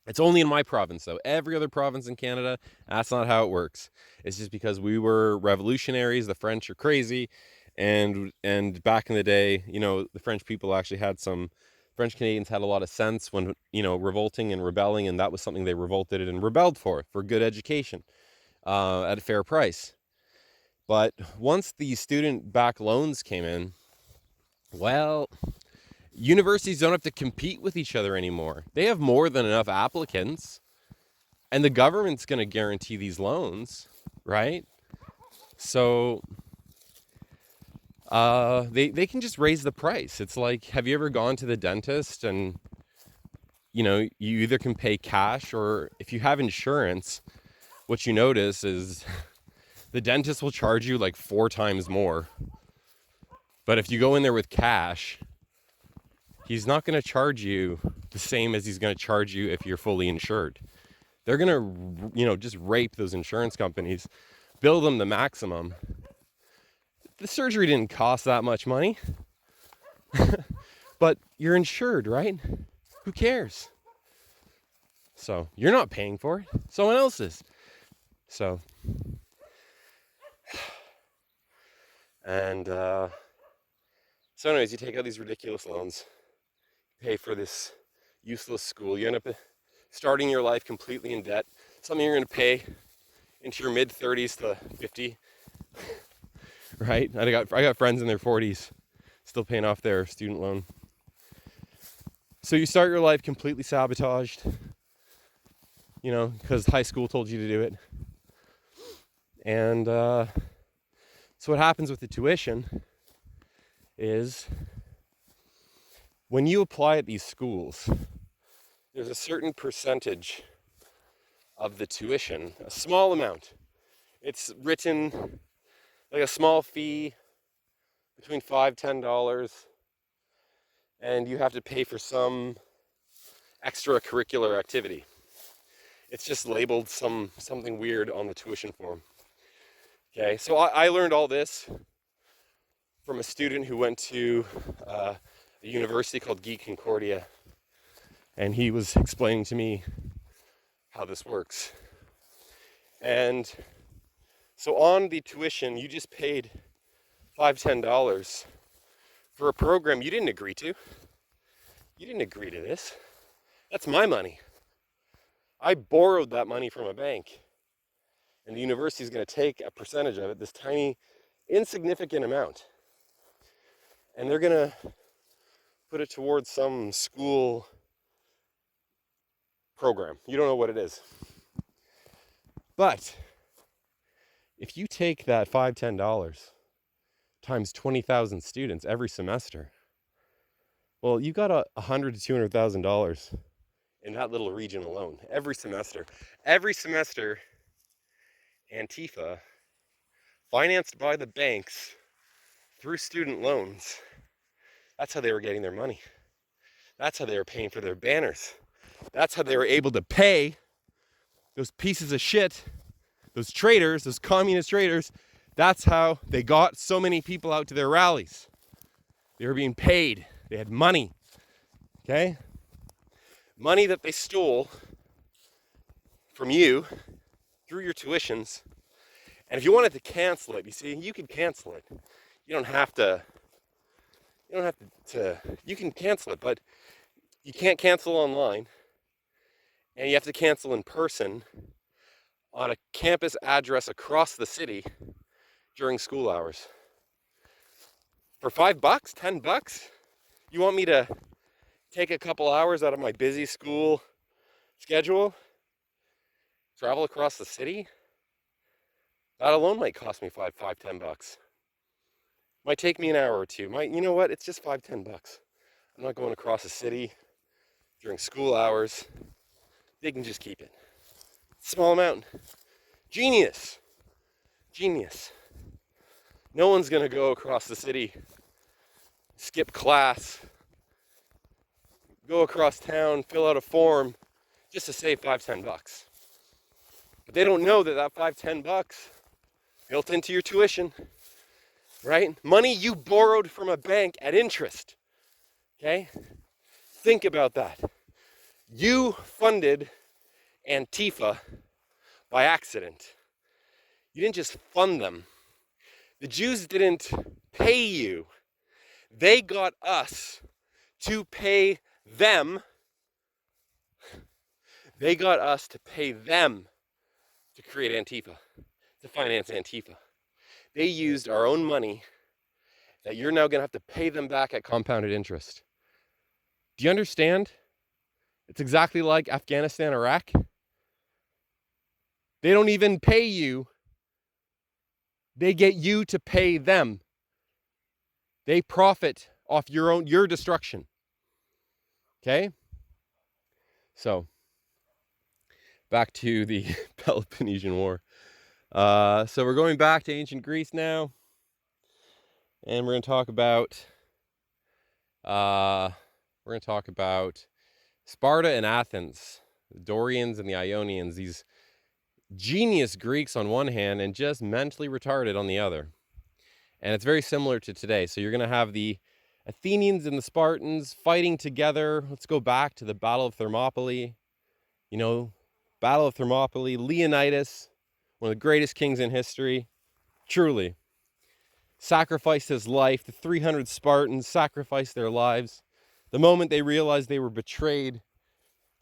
It's only in my province, though. Every other province in Canada, that's not how it works. It's just because we were revolutionaries. The French are crazy. And back in the day, the French people actually French Canadians had a lot of sense when, revolting and rebelling. And that was something they revolted and rebelled for good education at a fair price. But once the student-backed loans came in, well, universities don't have to compete with each other anymore. They have more than enough applicants, and the government's going to guarantee these loans, right? So they can just raise the price. It's like, have you ever gone to the dentist and, you either can pay cash, or if you have insurance, what you notice is the dentist will charge you like 4 times more. But if you go in there with cash, he's not going to charge you the same as he's going to charge you if you're fully insured. They're going to, just rape those insurance companies, bill them the maximum. The surgery didn't cost that much money, but you're insured, right? Who cares? So you're not paying for it. Someone else is. So, and so anyways, you take out these ridiculous loans, pay for this useless school. You end up starting your life completely in debt, something you're going to pay into your mid-30s to 50, right? I got friends in their 40s still paying off their student loan. So you start your life completely sabotaged, because high school told you to do it. And so what happens with the tuition is when you apply at these schools, there's a certain percentage of the tuition, a small amount. It's written like a small fee between $5-$10, and you have to pay for some extracurricular activity. It's just labeled something weird on the tuition form. Okay, so I learned all this from a student who went to a university called Guy Concordia, and he was explaining to me how this works. And so on the tuition, you just paid $5-$10 for a program you didn't agree to. You didn't agree to this. That's my money. I borrowed that money from a bank, and the university is going to take a percentage of it, this tiny, insignificant amount, and they're going to put it towards some school program. You don't know what it is. But if you take that $5, $10 times 20,000 students every semester, well, you got $100,000 to $200,000 in that little region alone every semester. Every semester, Antifa, financed by the banks through student loans, that's how they were getting their money. That's how they were paying for their banners. That's how they were able to pay those pieces of shit, those traitors, those communist traitors. That's how they got so many people out to their rallies. They were being paid. They had money. Okay? Money that they stole from you through your tuitions. And if you wanted to cancel it, you see, you could cancel it. You don't have to, you can cancel it, but you can't cancel online. And you have to cancel in person on a campus address across the city during school hours. For $5, $10, you want me to take a couple hours out of my busy school schedule, travel across the city? That alone might cost me $10. Might take me an hour or two. You know what? It's just $10. I'm not going across the city during school hours. They can just keep it. Small amount. Genius. Genius. No one's going to go across the city, skip class, go across town, fill out a form just to save $10. But they don't know that $10 built into your tuition, right? Money you borrowed from a bank at interest, okay? Think about that. You funded Antifa by accident. You didn't just fund them. The Jews didn't pay you. They got us to pay them. They got us to pay them to create Antifa, to finance Antifa. They used our own money that you're now going to have to pay them back at compounded interest. Do you understand? It's exactly like Afghanistan, Iraq. They don't even pay you. They get you to pay them. They profit off your destruction. Okay? So, back to the Peloponnesian War. So we're going back to ancient Greece now. And we're going to talk about Sparta and Athens, the Dorians and the Ionians, these genius Greeks on one hand and just mentally retarded on the other. And it's very similar to today. So you're going to have the Athenians and the Spartans fighting together. Let's go back to the Battle of Thermopylae. You know, Battle of Thermopylae, Leonidas, one of the greatest kings in history, truly, sacrificed his life. The 300 Spartans sacrificed their lives. The moment they realized they were betrayed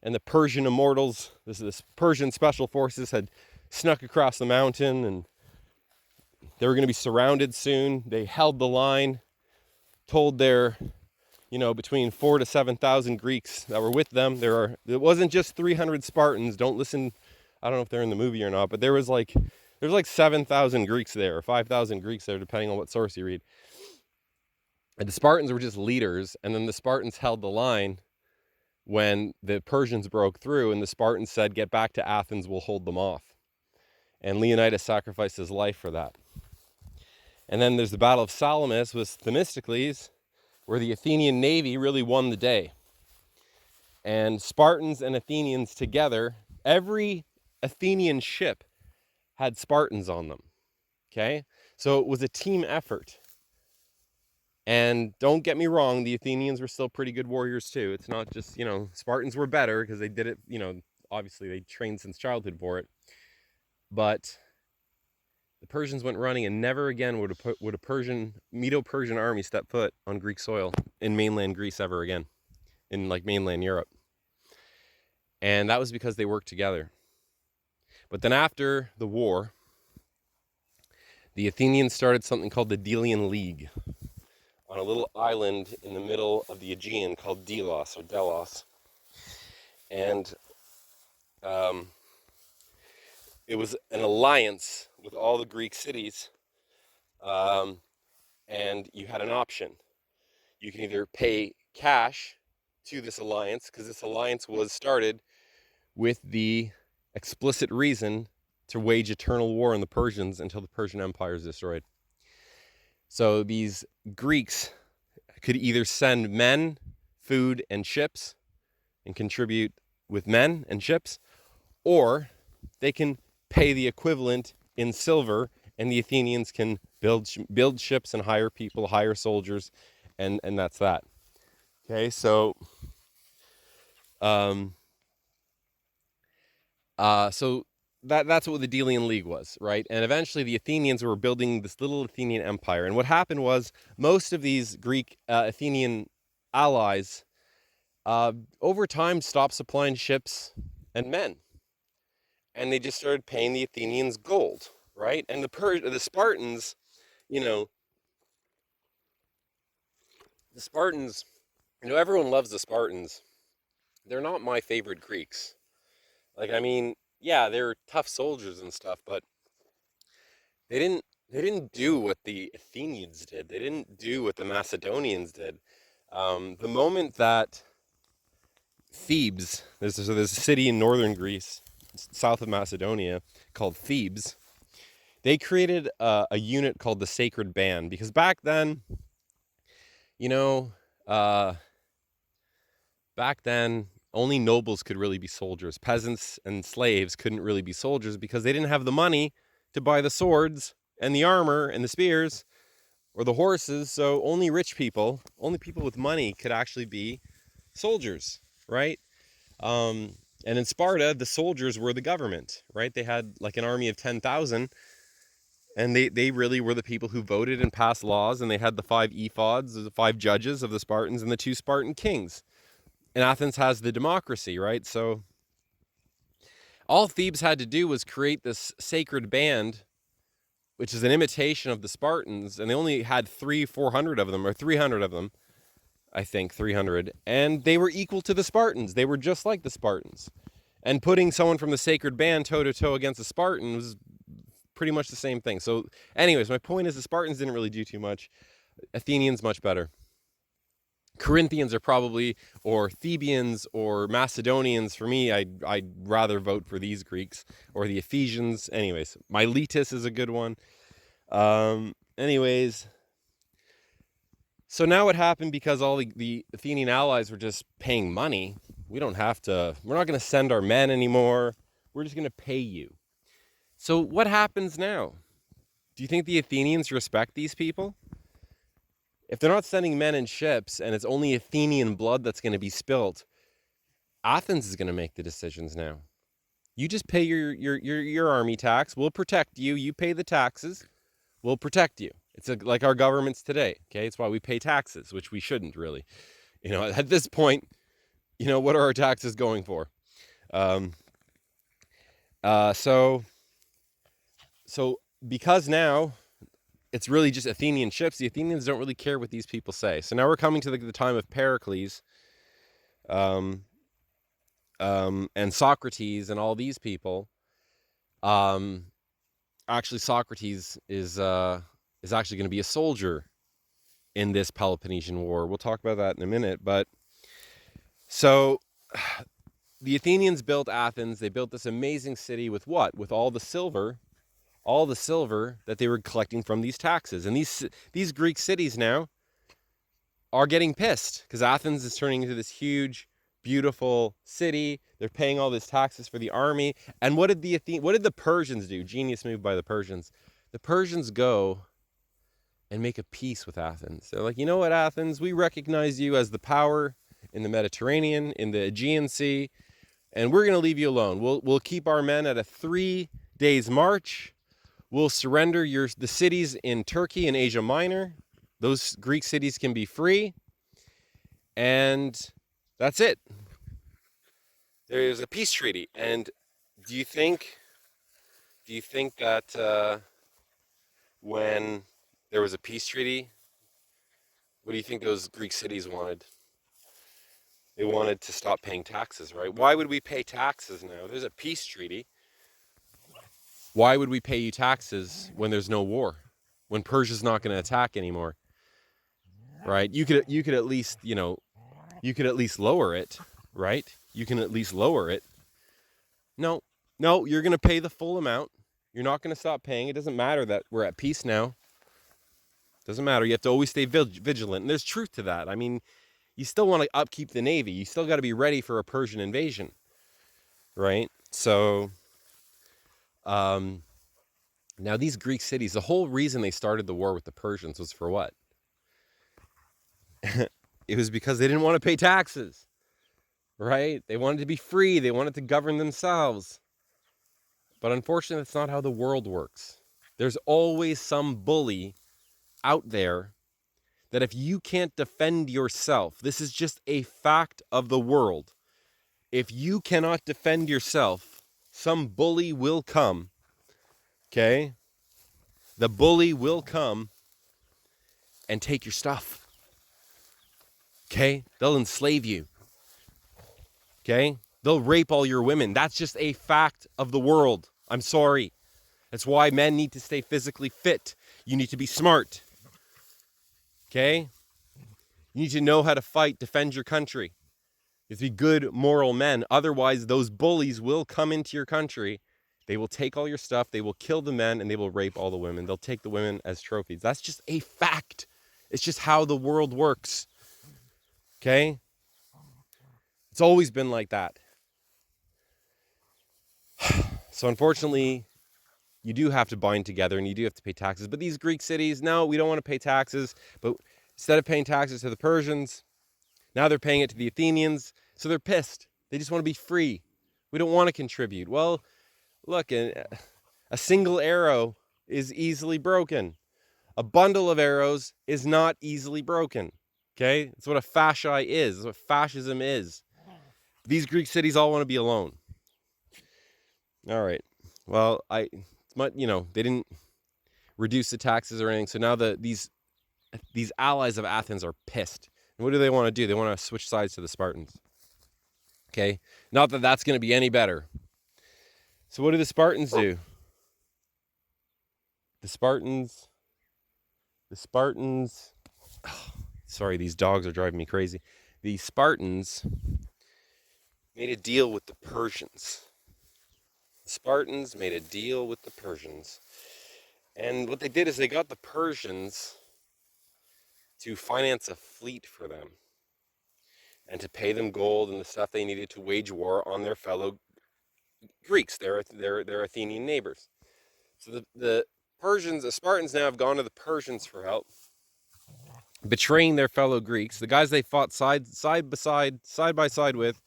and the Persian immortals, this Persian special forces had snuck across the mountain and they were going to be surrounded soon, they held the line, told their, between 4,000 to 7,000 Greeks that were with them. It wasn't just 300 Spartans. Don't listen. I don't know if they're in the movie or not, but there was like 7,000 Greeks there, or 5,000 Greeks there, depending on what source you read. And the Spartans were just leaders, and then the Spartans held the line when the Persians broke through, and the Spartans said, "Get back to Athens, we'll hold them off." And Leonidas sacrificed his life for that. And then there's the Battle of Salamis with Themistocles, where the Athenian navy really won the day. And Spartans and Athenians together, every Athenian ship had Spartans on them, okay? So it was a team effort. And don't get me wrong, the Athenians were still pretty good warriors too. It's not just, Spartans were better because they did it, obviously they trained since childhood for it. But the Persians went running, and never again would a Medo-Persian army step foot on Greek soil in mainland Greece ever again, in like mainland Europe. And that was because they worked together. But then after the war, the Athenians started something called the Delian League on a little island in the middle of the Aegean called Delos or Delos. And it was an alliance with all the Greek cities, and you had an option. You can either pay cash to this alliance, because this alliance was started with the explicit reason to wage eternal war on the Persians until the Persian Empire is destroyed. So these Greeks could either send men, food, and ships and contribute with men and ships, or they can pay the equivalent in silver, and the Athenians can build ships and hire people, hire soldiers, and that's that. Okay, so that's what the Delian League was, right? And eventually the Athenians were building this little Athenian empire. And what happened was most of these Greek Athenian allies over time stopped supplying ships and men. And they just started paying the Athenians gold, right? And the Spartans, the Spartans, everyone loves the Spartans. They're not my favorite Greeks. Yeah, they're tough soldiers and stuff, but they didn't do what the Athenians did. They didn't do what the Macedonians did. The moment that Thebes, there's a city in northern Greece, south of Macedonia, called Thebes. They created a unit called the Sacred Band, because back then, only nobles could really be soldiers. Peasants and slaves couldn't really be soldiers because they didn't have the money to buy the swords and the armor and the spears or the horses. So only rich people, only people with money could actually be soldiers, right? And in Sparta, the soldiers were the government, right? They had like an army of 10,000, and they really were the people who voted and passed laws, and they had the 5 ephods, the 5 judges of the Spartans, and the 2 Spartan kings. And Athens has the democracy, right? So all Thebes had to do was create this sacred band, which is an imitation of the Spartans, and they only had 400 of them, or 300 of them, I think 300, and they were equal to the Spartans. They were just like the Spartans. And putting someone from the sacred band toe-to-toe against the Spartan was pretty much the same thing. So anyways, my point is the Spartans didn't really do too much. Athenians, much better. Corinthians are probably, or Thebians, or Macedonians. For me, I'd rather vote for these Greeks, or the Ephesians. Anyways, Miletus is a good one. Anyways, so now what happened, because all the Athenian allies were just paying money, we're not going to send our men anymore. We're just going to pay you. So what happens now? Do you think the Athenians respect these people? If they're not sending men in ships and it's only Athenian blood that's going to be spilt, Athens is going to make the decisions now. You just pay your army tax. We'll protect you. You pay the taxes. We'll protect you. It's like our governments today. Okay, it's why we pay taxes, which we shouldn't really. At this point, what are our taxes going for? So because now it's really just Athenian ships, the Athenians don't really care what these people say. So now we're coming to the time of Pericles, and Socrates and all these people. Actually, Socrates is actually going to be a soldier in this Peloponnesian War. We'll talk about that in a minute. But so the Athenians built Athens. They built this amazing city with what? With all the silver that they were collecting from these taxes. And these Greek cities now are getting pissed because Athens is turning into this huge, beautiful city. They're paying all these taxes for the army. And what did the Persians do? Genius move by the Persians. The Persians go and make a peace with Athens. They're like, you know what, Athens? We recognize you as the power in the Mediterranean, in the Aegean Sea, and we're going to leave you alone. We'll keep our men at a 3 days march. We'll surrender the cities in Turkey and Asia Minor. Those Greek cities can be free. And that's it. There's a peace treaty, and do you think that when there was a peace treaty, what do you think those Greek cities wanted? They wanted to stop paying taxes, right? Why would we pay taxes now? There's a peace treaty. Why would we pay you taxes when there's no war? When Persia's not going to attack anymore, right? You could at least, you could at least lower it, right? You can at least lower it. No, you're going to pay the full amount. You're not going to stop paying. It doesn't matter that we're at peace now. Doesn't matter. You have to always stay vigilant. And there's truth to that. I mean, you still want to upkeep the navy. You still got to be ready for a Persian invasion, right? So, now these Greek cities, the whole reason they started the war with the Persians was for what? It was because they didn't want to pay taxes, right? They wanted to be free. They wanted to govern themselves. But unfortunately, that's not how the world works. There's always some bully out there that if you can't defend yourself, this is just a fact of the world. If you cannot defend yourself, some bully will come, okay? The bully will come and take your stuff, okay? They'll enslave you, okay? They'll rape all your women. That's just a fact of the world. I'm sorry. That's why men need to stay physically fit. You need to be smart, okay? You need to know how to fight, defend your country. You have to be good, moral men. Otherwise, those bullies will come into your country. They will take all your stuff. They will kill the men and they will rape all the women. They'll take the women as trophies. That's just a fact. It's just how the world works. Okay? It's always been like that. So unfortunately, you do have to bind together and you do have to pay taxes. But these Greek cities, no, we don't want to pay taxes. But instead of paying taxes to the Persians, now they're paying it to the Athenians. So they're pissed. They just want to be free. We don't want to contribute. Well, look, a single arrow is easily broken. A bundle of arrows is not easily broken. Okay? That's what a fasci is. That's what fascism is. These Greek cities all want to be alone. All right. Well, they didn't reduce the taxes or anything. So now these allies of Athens are pissed. And what do they want to do? They want to switch sides to the Spartans. Okay? Not that that's going to be any better. So what do the Spartans do? The Spartans, sorry, these dogs are driving me crazy. The Spartans made a deal with the Persians. The Spartans made a deal with the Persians. And what they did is they got the Persians to finance a fleet for them and to pay them gold and the stuff they needed to wage war on their fellow Greeks, their Athenian neighbors. So the Spartans now have gone to the Persians for help, betraying their fellow Greeks, the guys they fought side by side with,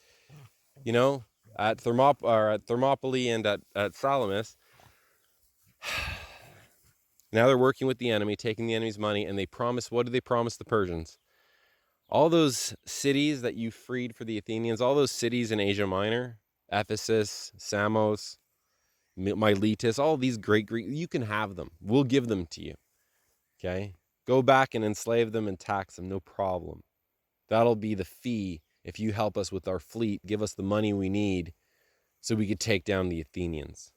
at Thermopylae and at Salamis. Now they're working with the enemy, taking the enemy's money, and what did they promise the Persians? All those cities that you freed for the Athenians, all those cities in Asia Minor, Ephesus, Samos, Miletus, all these great Greek, you can have them. We'll give them to you. Okay? Go back and enslave them and tax them, no problem. That'll be the fee if you help us with our fleet, give us the money we need so we could take down the Athenians.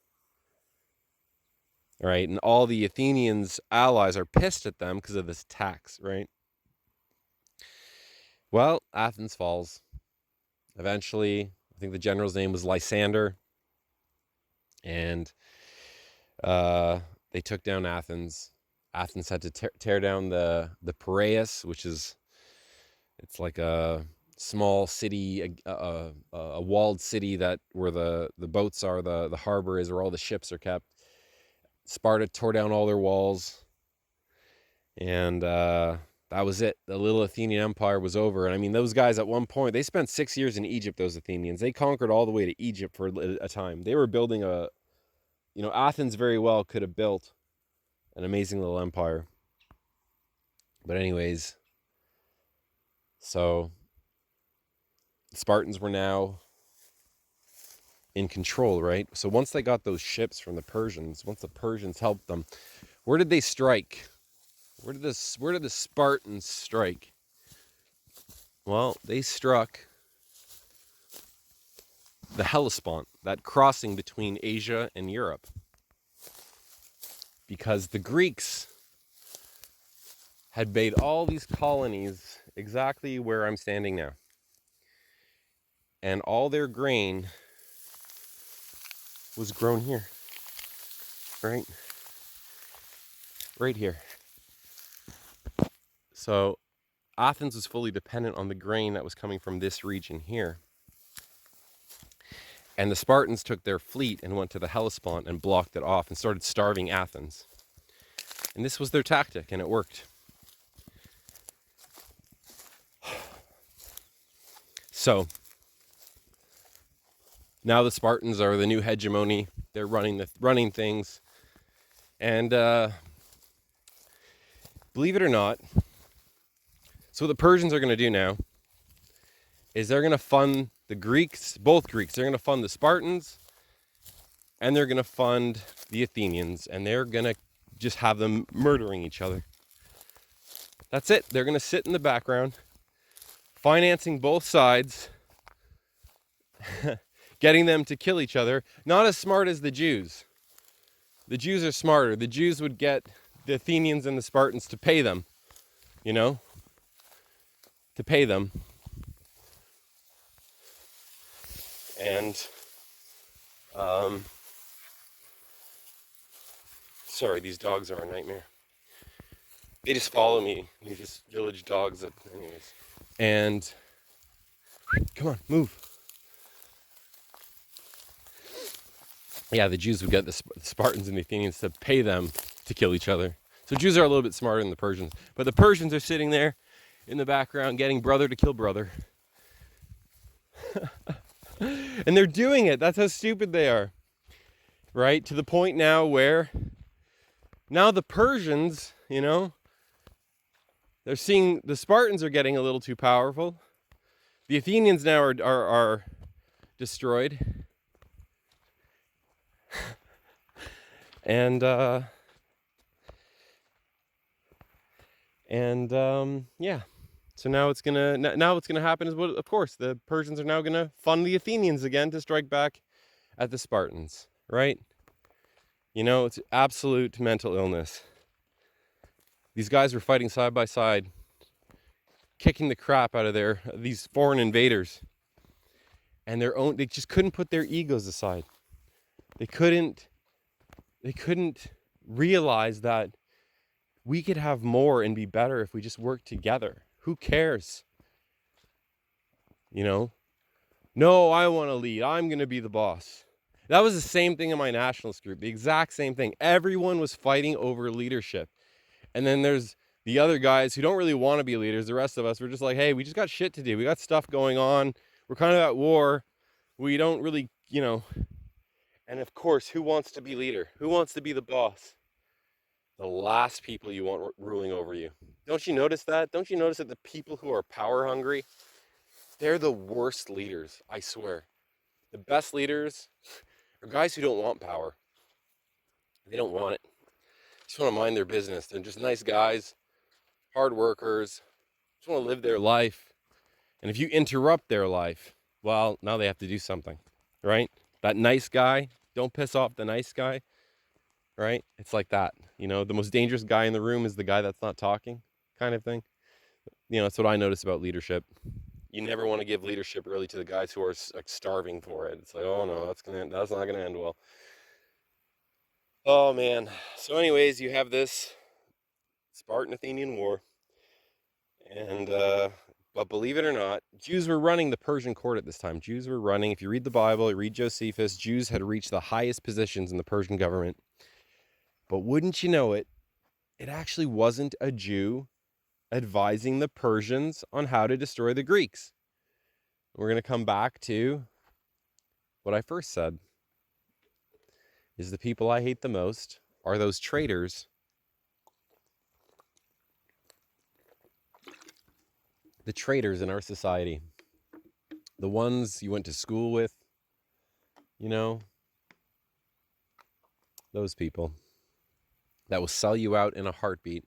All right? And all the Athenians' allies are pissed at them because of this tax, right? Well, Athens falls. Eventually, I think the general's name was Lysander. And they took down Athens. Athens had to tear down the Piraeus, it's like a small city, a walled city where the boats are, the harbor is, where all the ships are kept. Sparta tore down all their walls, and that was it. The little Athenian Empire was over. And I mean, those guys at one point, they spent 6 years in Egypt, those Athenians. They conquered all the way to Egypt for a time. They were building Athens very well could have built an amazing little empire. But anyways, so the Spartans were now in control, right? So once they got those ships from the Persians, once the Persians helped them, where did they strike? Where did the Spartans strike? Well, they struck the Hellespont, that crossing between Asia and Europe. Because the Greeks had made all these colonies exactly where I'm standing now. And all their grain was grown here. Right? Right here. So Athens was fully dependent on the grain that was coming from this region here. And the Spartans took their fleet and went to the Hellespont and blocked it off and started starving Athens. And this was their tactic, and it worked. So now the Spartans are the new hegemony. They're running things. And believe it or not, so what the Persians are going to do now is they're going to fund the Greeks, both Greeks. They're going to fund the Spartans, and they're going to fund the Athenians, and they're going to just have them murdering each other. That's it. They're going to sit in the background, financing both sides, getting them to kill each other. Not as smart as the Jews. The Jews are smarter. The Jews would get the Athenians and the Spartans to pay them, to pay them. And, sorry, these dogs are a nightmare. They just follow me. They're just village dogs, anyways. And, come on, move. Yeah, the Jews would get the Spartans and the Athenians to pay them to kill each other. So Jews are a little bit smarter than the Persians. But the Persians are sitting there in the background getting brother to kill brother. And they're doing it. That's how stupid they are. Right? To the point now where now the Persians, they're seeing the Spartans are getting a little too powerful. The Athenians now are destroyed. And yeah. So now what's gonna happen is, of course, the Persians are now gonna fund the Athenians again to strike back at the Spartans, right? It's absolute mental illness. These guys were fighting side by side, kicking the crap out of these foreign invaders, and they just couldn't put their egos aside. They couldn't realize that we could have more and be better if we just work together. Who cares? No, I want to lead. I'm going to be the boss. That was the same thing in my nationalist group. The exact same thing. Everyone was fighting over leadership. And then there's the other guys who don't really want to be leaders. The rest of us were just like, hey, we just got shit to do. We got stuff going on. We're kind of at war. We don't really, And of course, who wants to be leader? Who wants to be the boss? The last people you want ruling over you. Don't you notice that? Don't you notice that the people who are power hungry, they're the worst leaders, I swear. The best leaders are guys who don't want power. They don't want it. Just want to mind their business. They're just nice guys, hard workers, just want to live their life. And if you interrupt their life, well, now they have to do something, right? That nice guy, don't piss off the nice guy, right? It's like that. The most dangerous guy in the room is the guy that's not talking, kind of thing. That's what I notice about leadership. You never want to give leadership really to the guys who are like starving for it. It's like, oh no, that's not gonna end well. Oh man. So anyways, you have this Spartan-Athenian war, and but believe it or not, Jews were running the Persian court at this time. Jews were running. If you read the Bible, you read Josephus, Jews had reached the highest positions in the Persian government. But wouldn't you know it, it actually wasn't a Jew advising the Persians on how to destroy the Greeks. We're going to come back to what I first said, is the people I hate the most are those traitors, the traitors in our society, the ones you went to school with, You know, those people that will sell you out in a heartbeat,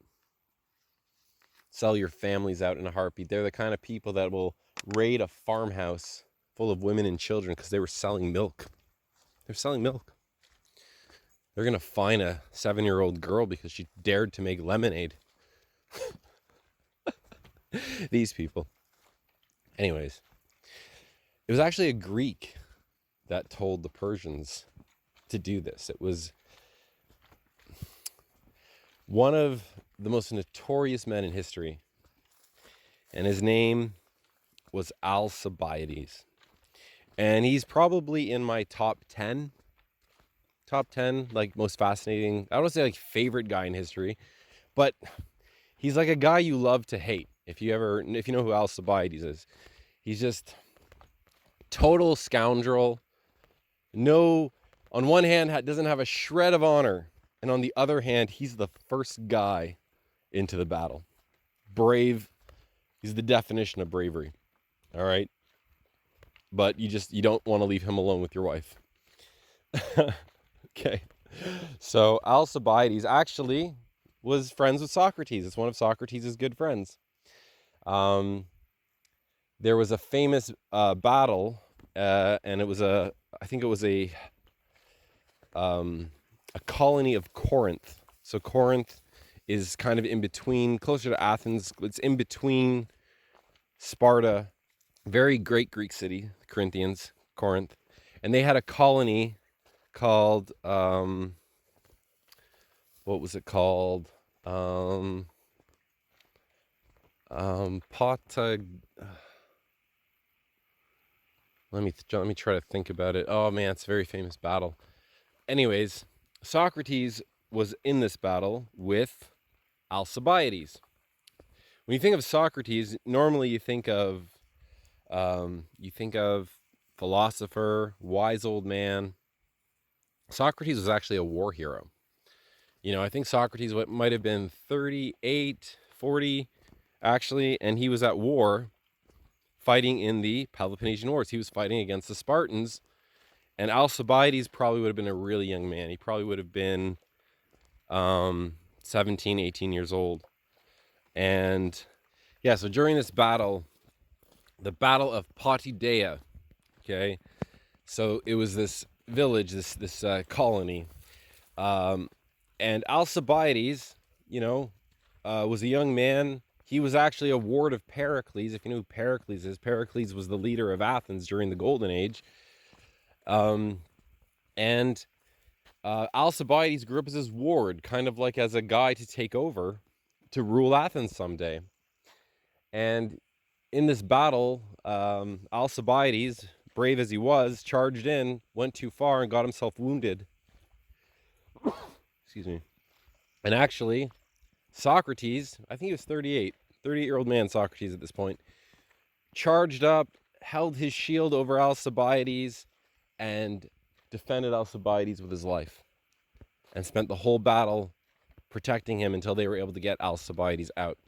sell your families out in a heartbeat. They're the kind of people that will raid a farmhouse full of women and children because they were selling milk. They're selling milk. They're going to fine a 7-year-old girl because she dared to make lemonade. These people. Anyways, it was actually a Greek that told the Persians to do this. It was one of the most notorious men in history, and his name was Alcibiades. And he's probably in my top 10, like most fascinating, I don't want to say like favorite guy in history, but he's like a guy you love to hate. If you know who Alcibiades is, he's just total scoundrel. No, on one hand, doesn't have a shred of honor. And on the other hand, he's the first guy into the battle. Brave. He's the definition of bravery. All right. But you don't want to leave him alone with your wife. Okay. So Alcibiades actually was friends with Socrates. It's one of Socrates' good friends. There was a famous battle, and I think it was a colony of Corinth. So Corinth is kind of in between, closer to Athens. It's in between Sparta, very great Greek city, Corinthians, Corinth. And they had a colony called, what was it called? Let me try to think about it. Oh man, it's a very famous battle. Anyways, Socrates was in this battle with Alcibiades. When you think of Socrates, normally you think of philosopher, wise old man. Socrates was actually a war hero. You know, I think Socrates might have been 38, 40, actually, and he was at war fighting in the Peloponnesian Wars. He was fighting against the Spartans, and Alcibiades probably would have been a really young man. He probably would have been 17, 18 years old. And yeah, so during this battle, the Battle of Potidæa, okay, so it was this village, this colony, and Alcibiades, was a young man. He was actually a ward of Pericles. If you know who Pericles is, Pericles was the leader of Athens during the Golden Age. And Alcibiades grew up as his ward, kind of like as a guy to take over, to rule Athens someday. And in this battle, Alcibiades, brave as he was, charged in, went too far, and got himself wounded. Excuse me. And actually, Socrates, I think he was 38-year-old man Socrates at this point, charged up, held his shield over Alcibiades, and defended Alcibiades with his life, and spent the whole battle protecting him until they were able to get Alcibiades out.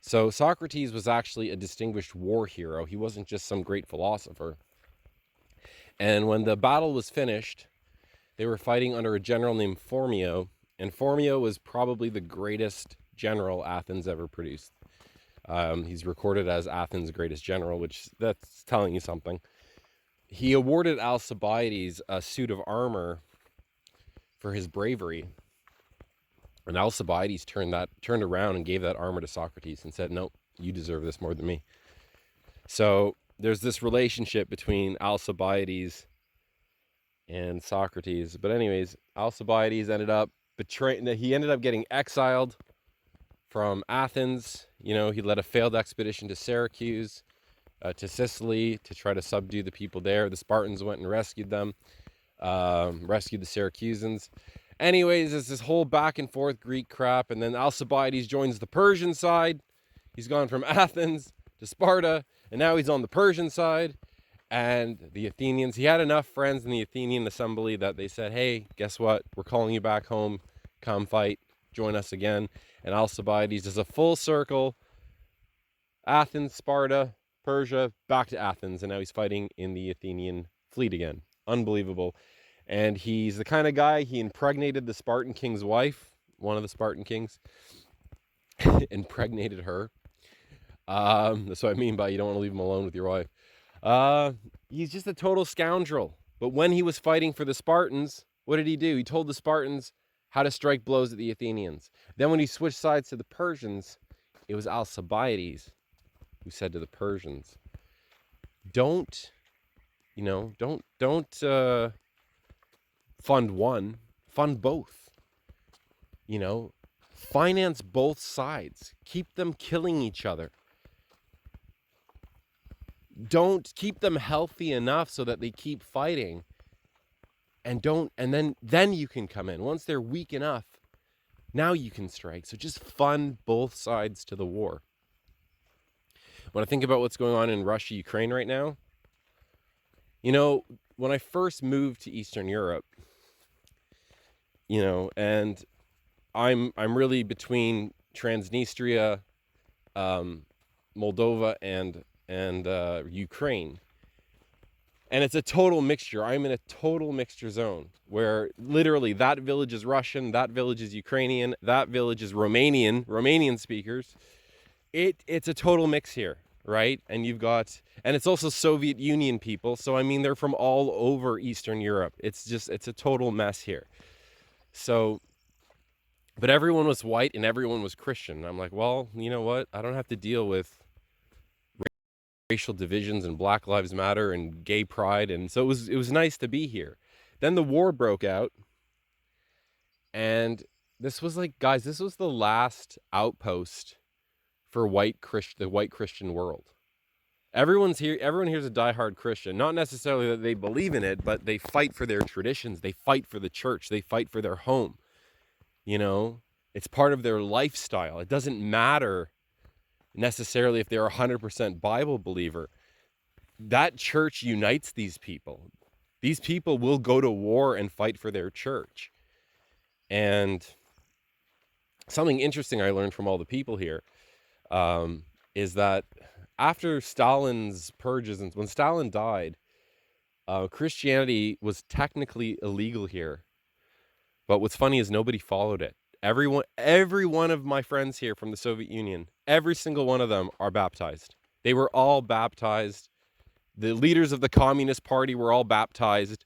So Socrates was actually a distinguished war hero. He wasn't just some great philosopher. And when the battle was finished, they were fighting under a general named Phormio, and Phormio was probably the greatest general Athens ever produced. He's recorded as Athens' greatest general, which that's telling you something. He awarded Alcibiades a suit of armor for his bravery. And Alcibiades turned around and gave that armor to Socrates and said, "Nope, you deserve this more than me." So there's this relationship between Alcibiades and Socrates. But anyways, Alcibiades ended up getting exiled from Athens. He led a failed expedition to Syracuse, to Sicily, to try to subdue the people there. The Spartans went and rescued them, rescued the Syracusans. Anyways, it's this whole back and forth Greek crap, and then Alcibiades joins the Persian side. He's gone from Athens to Sparta, and now he's on the Persian side. And the Athenians, he had enough friends in the Athenian assembly that they said, "Hey, guess what? We're calling you back home. Come fight. Join us again." And Alcibiades does a full circle. Athens, Sparta, Persia, back to Athens. And now he's fighting in the Athenian fleet again. Unbelievable. And he's the kind of guy, he impregnated the Spartan king's wife, one of the Spartan kings, impregnated her. That's what I mean by you don't want to leave him alone with your wife. He's just a total scoundrel. But when he was fighting for the Spartans, what did he do? He told the Spartans how to strike blows at the Athenians. Then when he switched sides to the Persians, it was Alcibiades who said to the Persians, don't fund one, fund both. Finance both sides. Keep them killing each other. Don't keep them healthy enough so that they keep fighting. And then you can come in. Once they're weak enough, now you can strike. So just fund both sides to the war. When I think about what's going on in Russia, Ukraine right now, when I first moved to Eastern Europe, and I'm really between Transnistria, Moldova, and Ukraine. And it's a total mixture. I'm in a total mixture zone where literally that village is Russian, that village is Ukrainian, that village is Romanian speakers. It's a total mix here, right? And it's also Soviet Union people. So, I mean, they're from all over Eastern Europe. It's a total mess here. So, but everyone was white and everyone was Christian. I'm like, well, you know what? I don't have to deal with racial divisions and Black Lives Matter and gay pride. And so it was nice to be here. Then the war broke out. And this was the last outpost for the white Christian world. Everyone here's a diehard Christian. Not necessarily that they believe in it, but they fight for their traditions. They fight for the church. They fight for their home. It's part of their lifestyle. It doesn't matter necessarily if they're 100% Bible believer. That church unites these people. These people will go to war and fight for their church. And something interesting I learned from all the people here is that after Stalin's purges, and when Stalin died, Christianity was technically illegal here. But what's funny is nobody followed it. Every one of my friends here from the Soviet Union, every single one of them are baptized. They were all baptized. The leaders of the Communist Party were all baptized.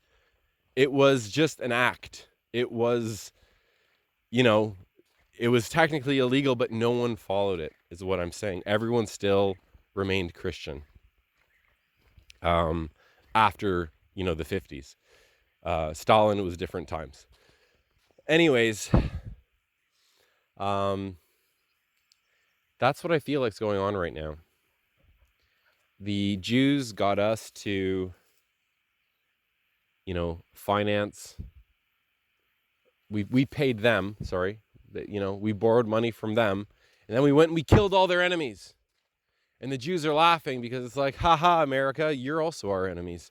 It was just an act. It was technically illegal, but no one followed it, is what I'm saying. Everyone still remained Christian after, the 50s. Stalin, it was different times. Anyways, that's what I feel like's going on right now. The Jews got us to, finance. We paid them, we borrowed money from them, and then we went and we killed all their enemies. And the Jews are laughing because it's like, haha, America, you're also our enemies.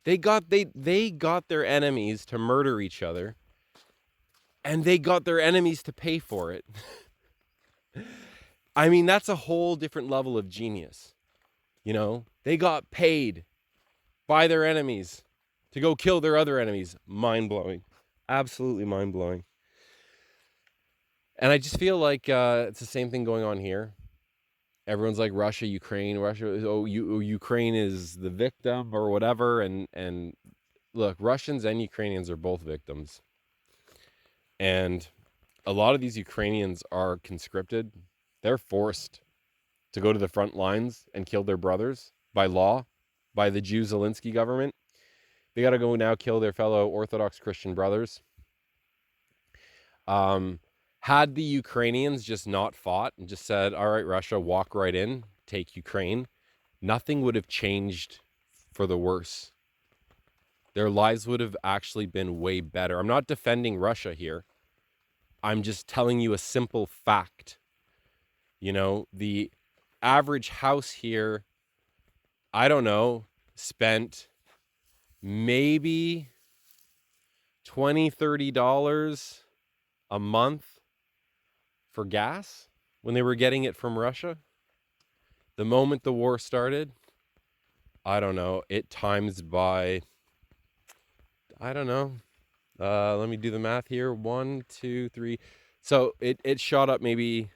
They got their enemies to murder each other, and they got their enemies to pay for it. I mean, that's a whole different level of genius. They got paid by their enemies to go kill their other enemies. Mind-blowing. Absolutely mind-blowing. And I just feel like it's the same thing going on here. Everyone's like Russia, Ukraine. Ukraine is the victim or whatever. And look, Russians and Ukrainians are both victims. And a lot of these Ukrainians are conscripted. They're forced to go to the front lines and kill their brothers by law, by the Jew Zelensky government. They got to go now kill their fellow Orthodox Christian brothers. Had the Ukrainians just not fought and just said, all right, Russia, walk right in, take Ukraine, nothing would have changed for the worse. Their lives would have actually been way better. I'm not defending Russia here. I'm just telling you a simple fact. The average house here, I don't know, spent maybe $20, $30 a month for gas when they were getting it from Russia. The moment the war started, I don't know, it times by I don't know. Let me do the math here. 1, 2, 3. So it shot up maybe,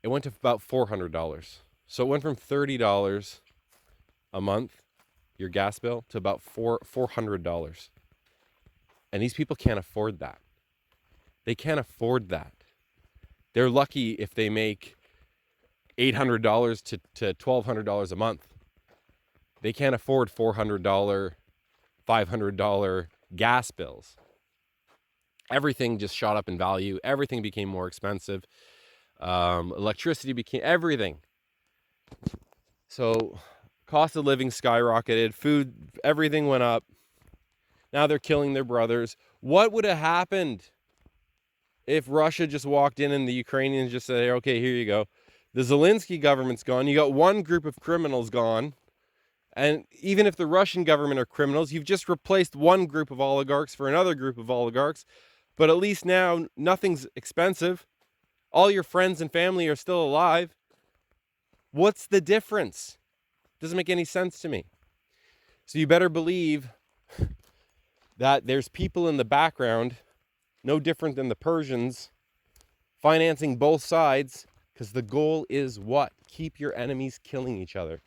it went to about $400. So it went from $30 a month, your gas bill, to about $400. And these people can't afford that. They can't afford that. They're lucky if they make $800 to $1,200 a month. They can't afford $400, $500 gas bills. Everything just shot up in value. Everything became more expensive. Electricity became everything. So cost of living skyrocketed. Food, everything went up. Now they're killing their brothers. What would have happened if Russia just walked in and the Ukrainians just said, okay, here you go. The Zelensky government's gone. You got one group of criminals gone. And even if the Russian government are criminals, you've just replaced one group of oligarchs for another group of oligarchs. But at least now nothing's expensive. All your friends and family are still alive. What's the difference? Doesn't make any sense to me. So you better believe that there's people in the background, no different than the Persians, financing both sides, because the goal is what? Keep your enemies killing each other.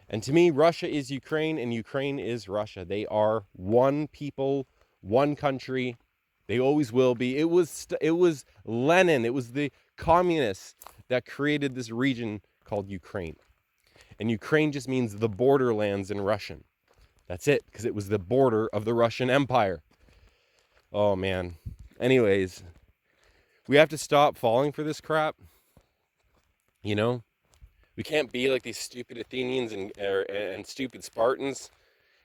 And to me, Russia is Ukraine and Ukraine is Russia. They are one people, one country. They always will be. It was Lenin, it was the communists that created this region called Ukraine. And Ukraine just means the borderlands in Russian. That's it, because it was the border of the Russian Empire. Oh, man. Anyways, we have to stop falling for this crap. You know? We can't be like these stupid Athenians and stupid Spartans.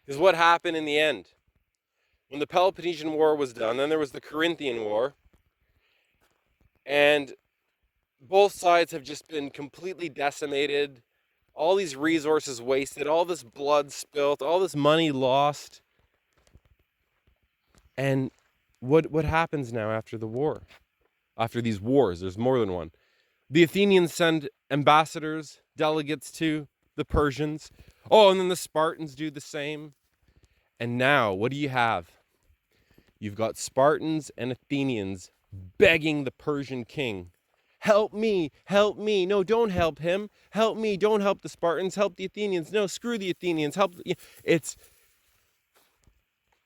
Because what happened in the end? When the Peloponnesian War was done, then there was the Corinthian War. And both sides have just been completely decimated. All these resources wasted, all this blood spilt, all this money lost. And what happens now after the war? After these wars, there's more than one. The Athenians send ambassadors, delegates to the Persians. Oh, and then the Spartans do the same. And now, what do you have? You've got Spartans and Athenians begging the Persian king, help me, help me. No, don't help him. Help me, don't help the Spartans, help the Athenians. No, screw the Athenians. It's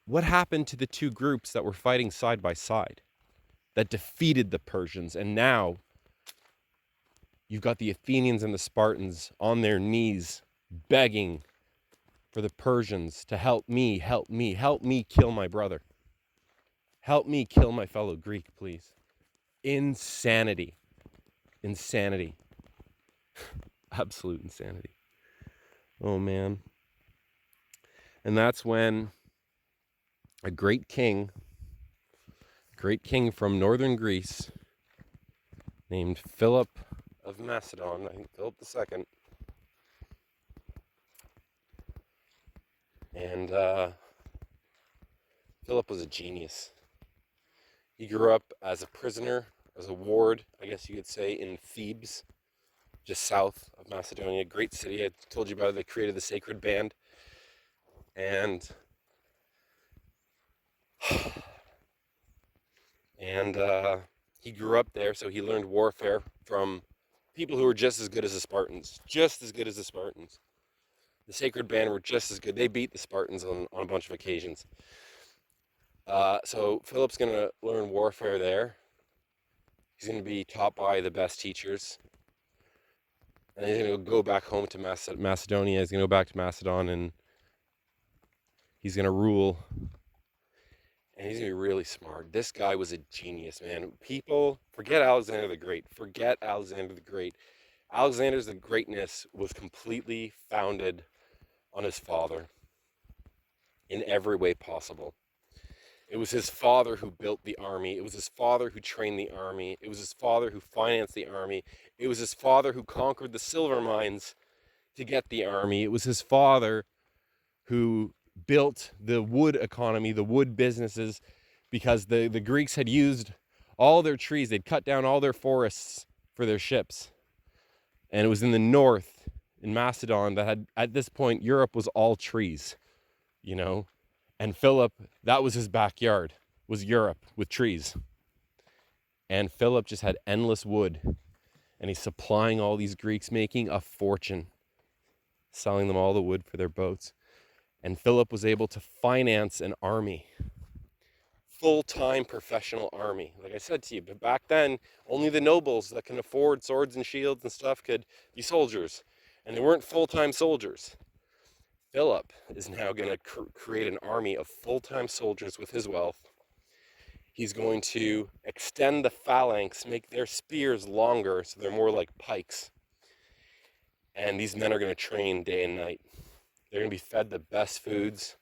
what happened to the two groups that were fighting side by side, that defeated the Persians, and now you've got the Athenians and the Spartans on their knees begging for the Persians to help me, help me, help me kill my brother. Help me kill my fellow Greek, please. Insanity. Insanity. Absolute insanity. Oh, man. And that's when a great king from northern Greece named Philip of Macedon, I think Philip II, and Philip was a genius. He grew up as a prisoner, as a ward, I guess you could say, in Thebes, just south of Macedonia. Great city. I told you about it. They created the sacred band. And he grew up there, so he learned warfare from people who were just as good as the Spartans. Just as good as the Spartans. The sacred band were just as good. They beat the Spartans on a bunch of occasions. So Philip's going to learn warfare there. He's going to be taught by the best teachers. And he's going to go back home to Macedonia. He's going to go back to Macedon, and he's going to rule. And he's going to be really smart. This guy was a genius, man. People, forget Alexander the Great. Forget Alexander the Great. Alexander's greatness was completely founded on his father in every way possible. It was his father who built the army. It was his father who trained the army. It was his father who financed the army. It was his father who conquered the silver mines to get the army. It was his father who built the wood economy, the wood businesses, because the Greeks had used all their trees. They'd cut down all their forests for their ships. And it was in the north, in Macedon, that had, at this point, Europe was all trees, you know. And Philip, that was his backyard, was Europe with trees. And Philip just had endless wood. And he's supplying all these Greeks, making a fortune, selling them all the wood for their boats. And Philip was able to finance an army, full-time professional army. Like I said to you, but back then, only the nobles that can afford swords and shields and stuff could be soldiers. And they weren't full-time soldiers. Philip is now going to create an army of full-time soldiers with his wealth. He's going to extend the phalanx, make their spears longer so they're more like pikes. And these men are going to train day and night. They're going to be fed the best foods,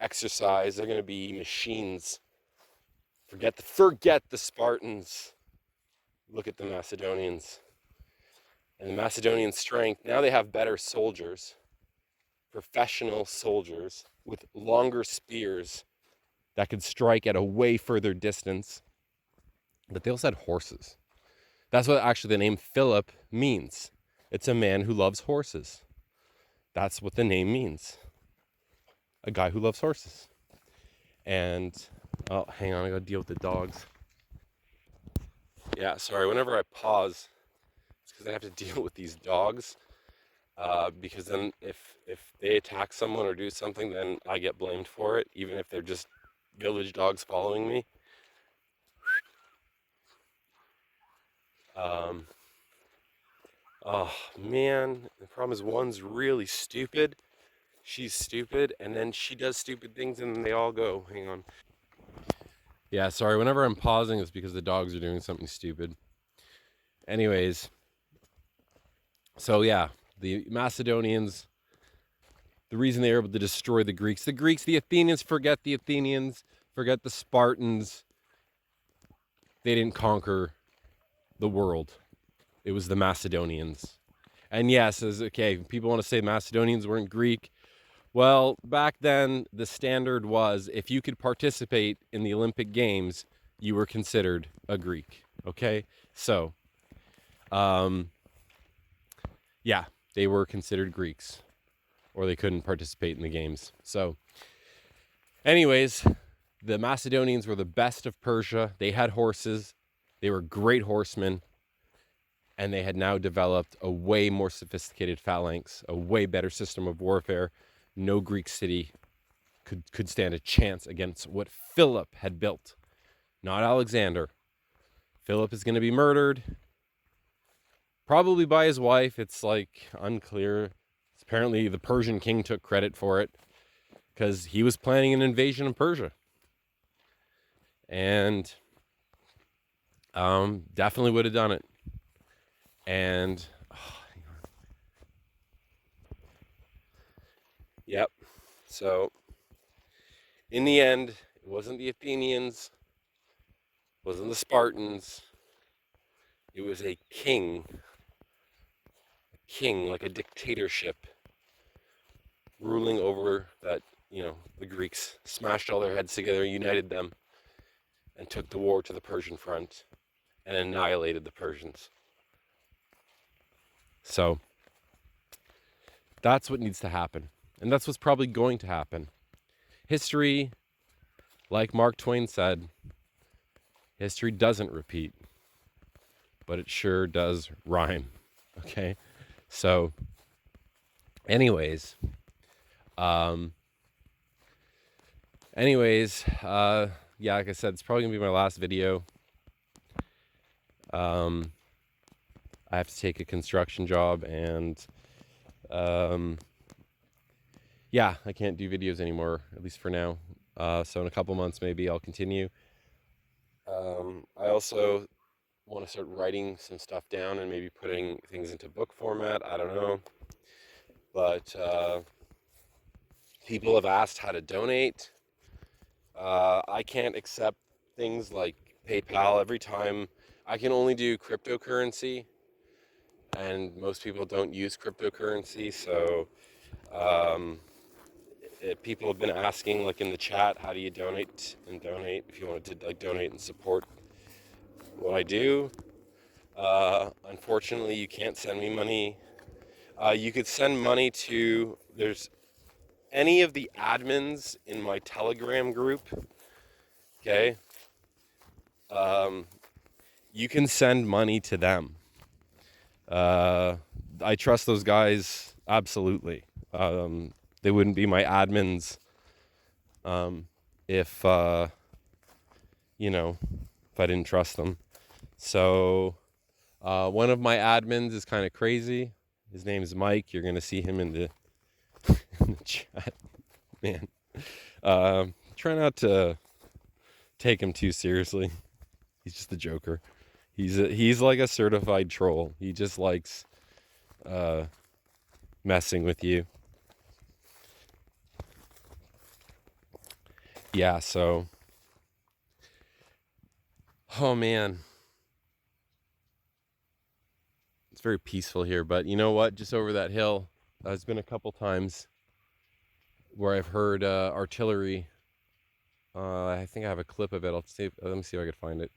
exercise. They're going to be machines. Forget the Spartans. Look at the Macedonians. And the Macedonian strength, now they have better soldiers, professional soldiers with longer spears that could strike at a way further distance. But they also had horses. That's what actually the name Philip means. It's a man who loves horses. That's what the name means. A guy who loves horses. And, oh, hang on, I gotta deal with the dogs. Yeah, sorry, whenever I pause, it's because I have to deal with these dogs. Because then if they attack someone or do something, then I get blamed for it, even if they're just village dogs following me. Oh man, the problem is one's really stupid. She's stupid, and then she does stupid things, and then they all go. Hang on. Yeah, sorry, whenever I'm pausing, it's because the dogs are doing something stupid. Anyways, so yeah, the Macedonians, the reason they were able to destroy the Greeks, the Athenians, forget the Athenians, forget the Spartans. They didn't conquer the world. It was the Macedonians. And yes, okay, people want to say Macedonians weren't Greek. Well, back then, the standard was if you could participate in the Olympic Games, you were considered a Greek. Okay? So, yeah, they were considered Greeks, or they couldn't participate in the games. So, anyways, the Macedonians were the best of Persia. They had horses. They were great horsemen. And they had now developed a way more sophisticated phalanx, a way better system of warfare. No Greek city could stand a chance against what Philip had built, not Alexander. Philip is going to be murdered, probably by his wife. It's like unclear. Apparently the Persian king took credit for it because he was planning an invasion of Persia. And definitely would have done it. And yep. So in the end, it wasn't the Athenians, it wasn't the Spartans. It was a king, like a dictatorship, ruling over that, the Greeks smashed all their heads together, united them, and took the war to the Persian front and annihilated the Persians. So that's what needs to happen. And that's what's probably going to happen. History, like Mark Twain said, history doesn't repeat, but it sure does rhyme. Okay? So, anyways, yeah, like I said, it's probably gonna be my last video. I have to take a construction job, and yeah, I can't do videos anymore, at least for now. So in a couple months, maybe I'll continue. I also want to start writing some stuff down and maybe putting things into book format. I don't know. But people have asked how to donate. I can't accept things like PayPal every time. I can only do cryptocurrency, and most people don't use cryptocurrency. So people have been asking, like in the chat, how do you donate? If you wanted to donate and support what I do. Unfortunately, you can't send me money. You could send money to, there's any of the admins in my Telegram group, okay, you can send money to them. I trust those guys absolutely. They wouldn't be my admins if I didn't trust them. So one of my admins is kind of crazy. His name is Mike. You're gonna see him in the chat, man. Try not to take him too seriously. He's just a joker. He's like a certified troll. He just likes messing with you. Yeah, so oh man. It's very peaceful here, but you know what? Just over that hill, there's been a couple times where I've heard artillery. I think I have a clip of it. Let me see if I can find it.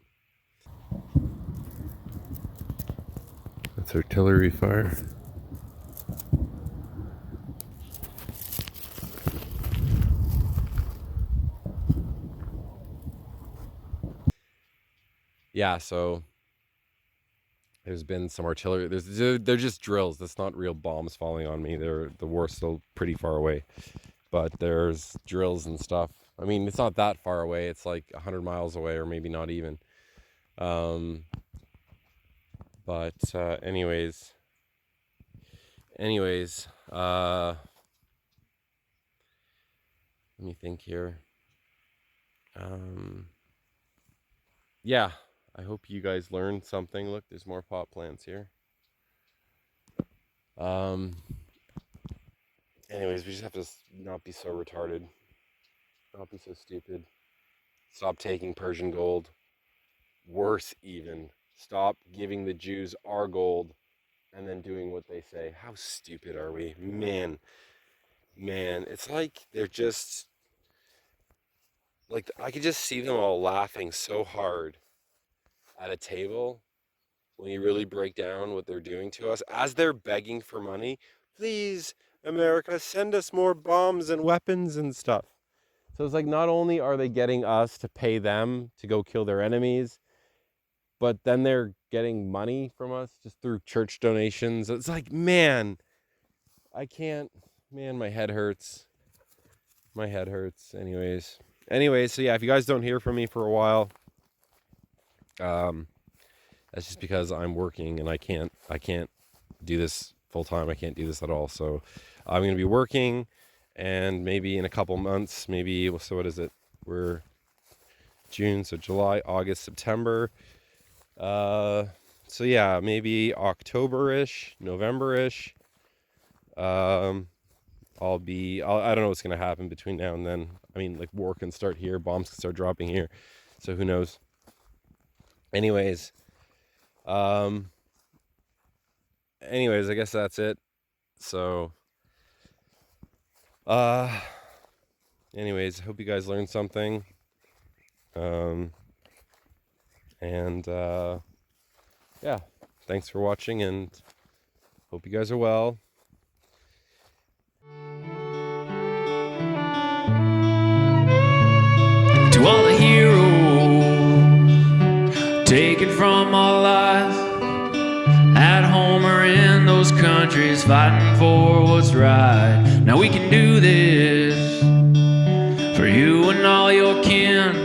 That's artillery fire. Yeah, so there's been some artillery. They're just drills. That's not real bombs falling on me. The war's still pretty far away, but there's drills and stuff. I mean, it's not that far away. It's like 100 miles away, or maybe not even. But anyways, let me think here. Yeah, I hope you guys learned something. Look, there's more pot plants here. Anyways, we just have to not be so retarded. Not be so stupid. Stop taking Persian gold. Worse even, stop giving the Jews our gold and then doing what they say. How stupid are we? Man, it's like they're just, like, I could just see them all laughing so hard at a table when you really break down what they're doing to us as they're begging for money. Please, America, send us more bombs and weapons and stuff. So it's like, not only are they getting us to pay them to go kill their enemies, but then they're getting money from us just through church donations. It's like, man, I can't, man, my head hurts. Anyways, so yeah, if you guys don't hear from me for a while, that's just because I'm working and I can't do this full time. I can't do this at all. So I'm going to be working, and maybe in a couple months, so what is it? We're June, so July, August, September. So yeah, maybe October-ish, November-ish. I don't know what's going to happen between now and then. I mean, like, war can start here, bombs can start dropping here, so who knows. Anyways, I guess that's it. So, anyways, hope you guys learned something. Yeah, thanks for watching, and hope you guys are well. To all the heroes taken from our lives, at home or in those countries, fighting for what's right. Now we can do this for you and all your kin,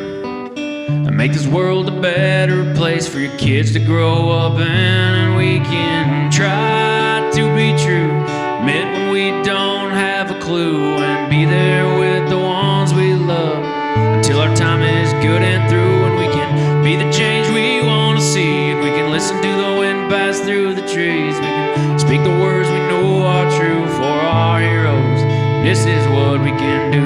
and make this world a better place for your kids to grow up in. And we can try to be true, admit when we don't have a clue, and be there with the ones we love until our time is good and through. And we can be the change we want to see, and we can listen to the wind pass through the trees. We can speak the words we know are true for our heroes. This is what we can do.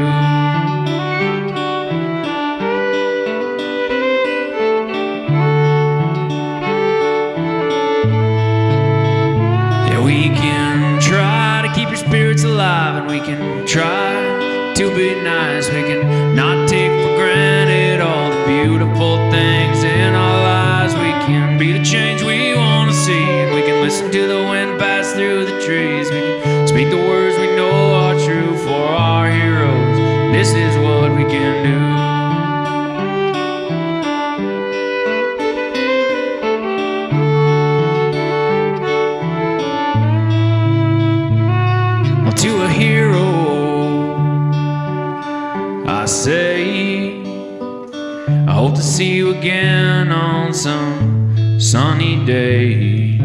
We can try to keep your spirits alive, and we can try to be nice. We can not take for granted all the beautiful things in our lives. We can be the change we want to see, and we can listen to the wind pass through the trees. We can speak the words we know are true for our heroes. and to a hero I say, I hope to see you again on some sunny day.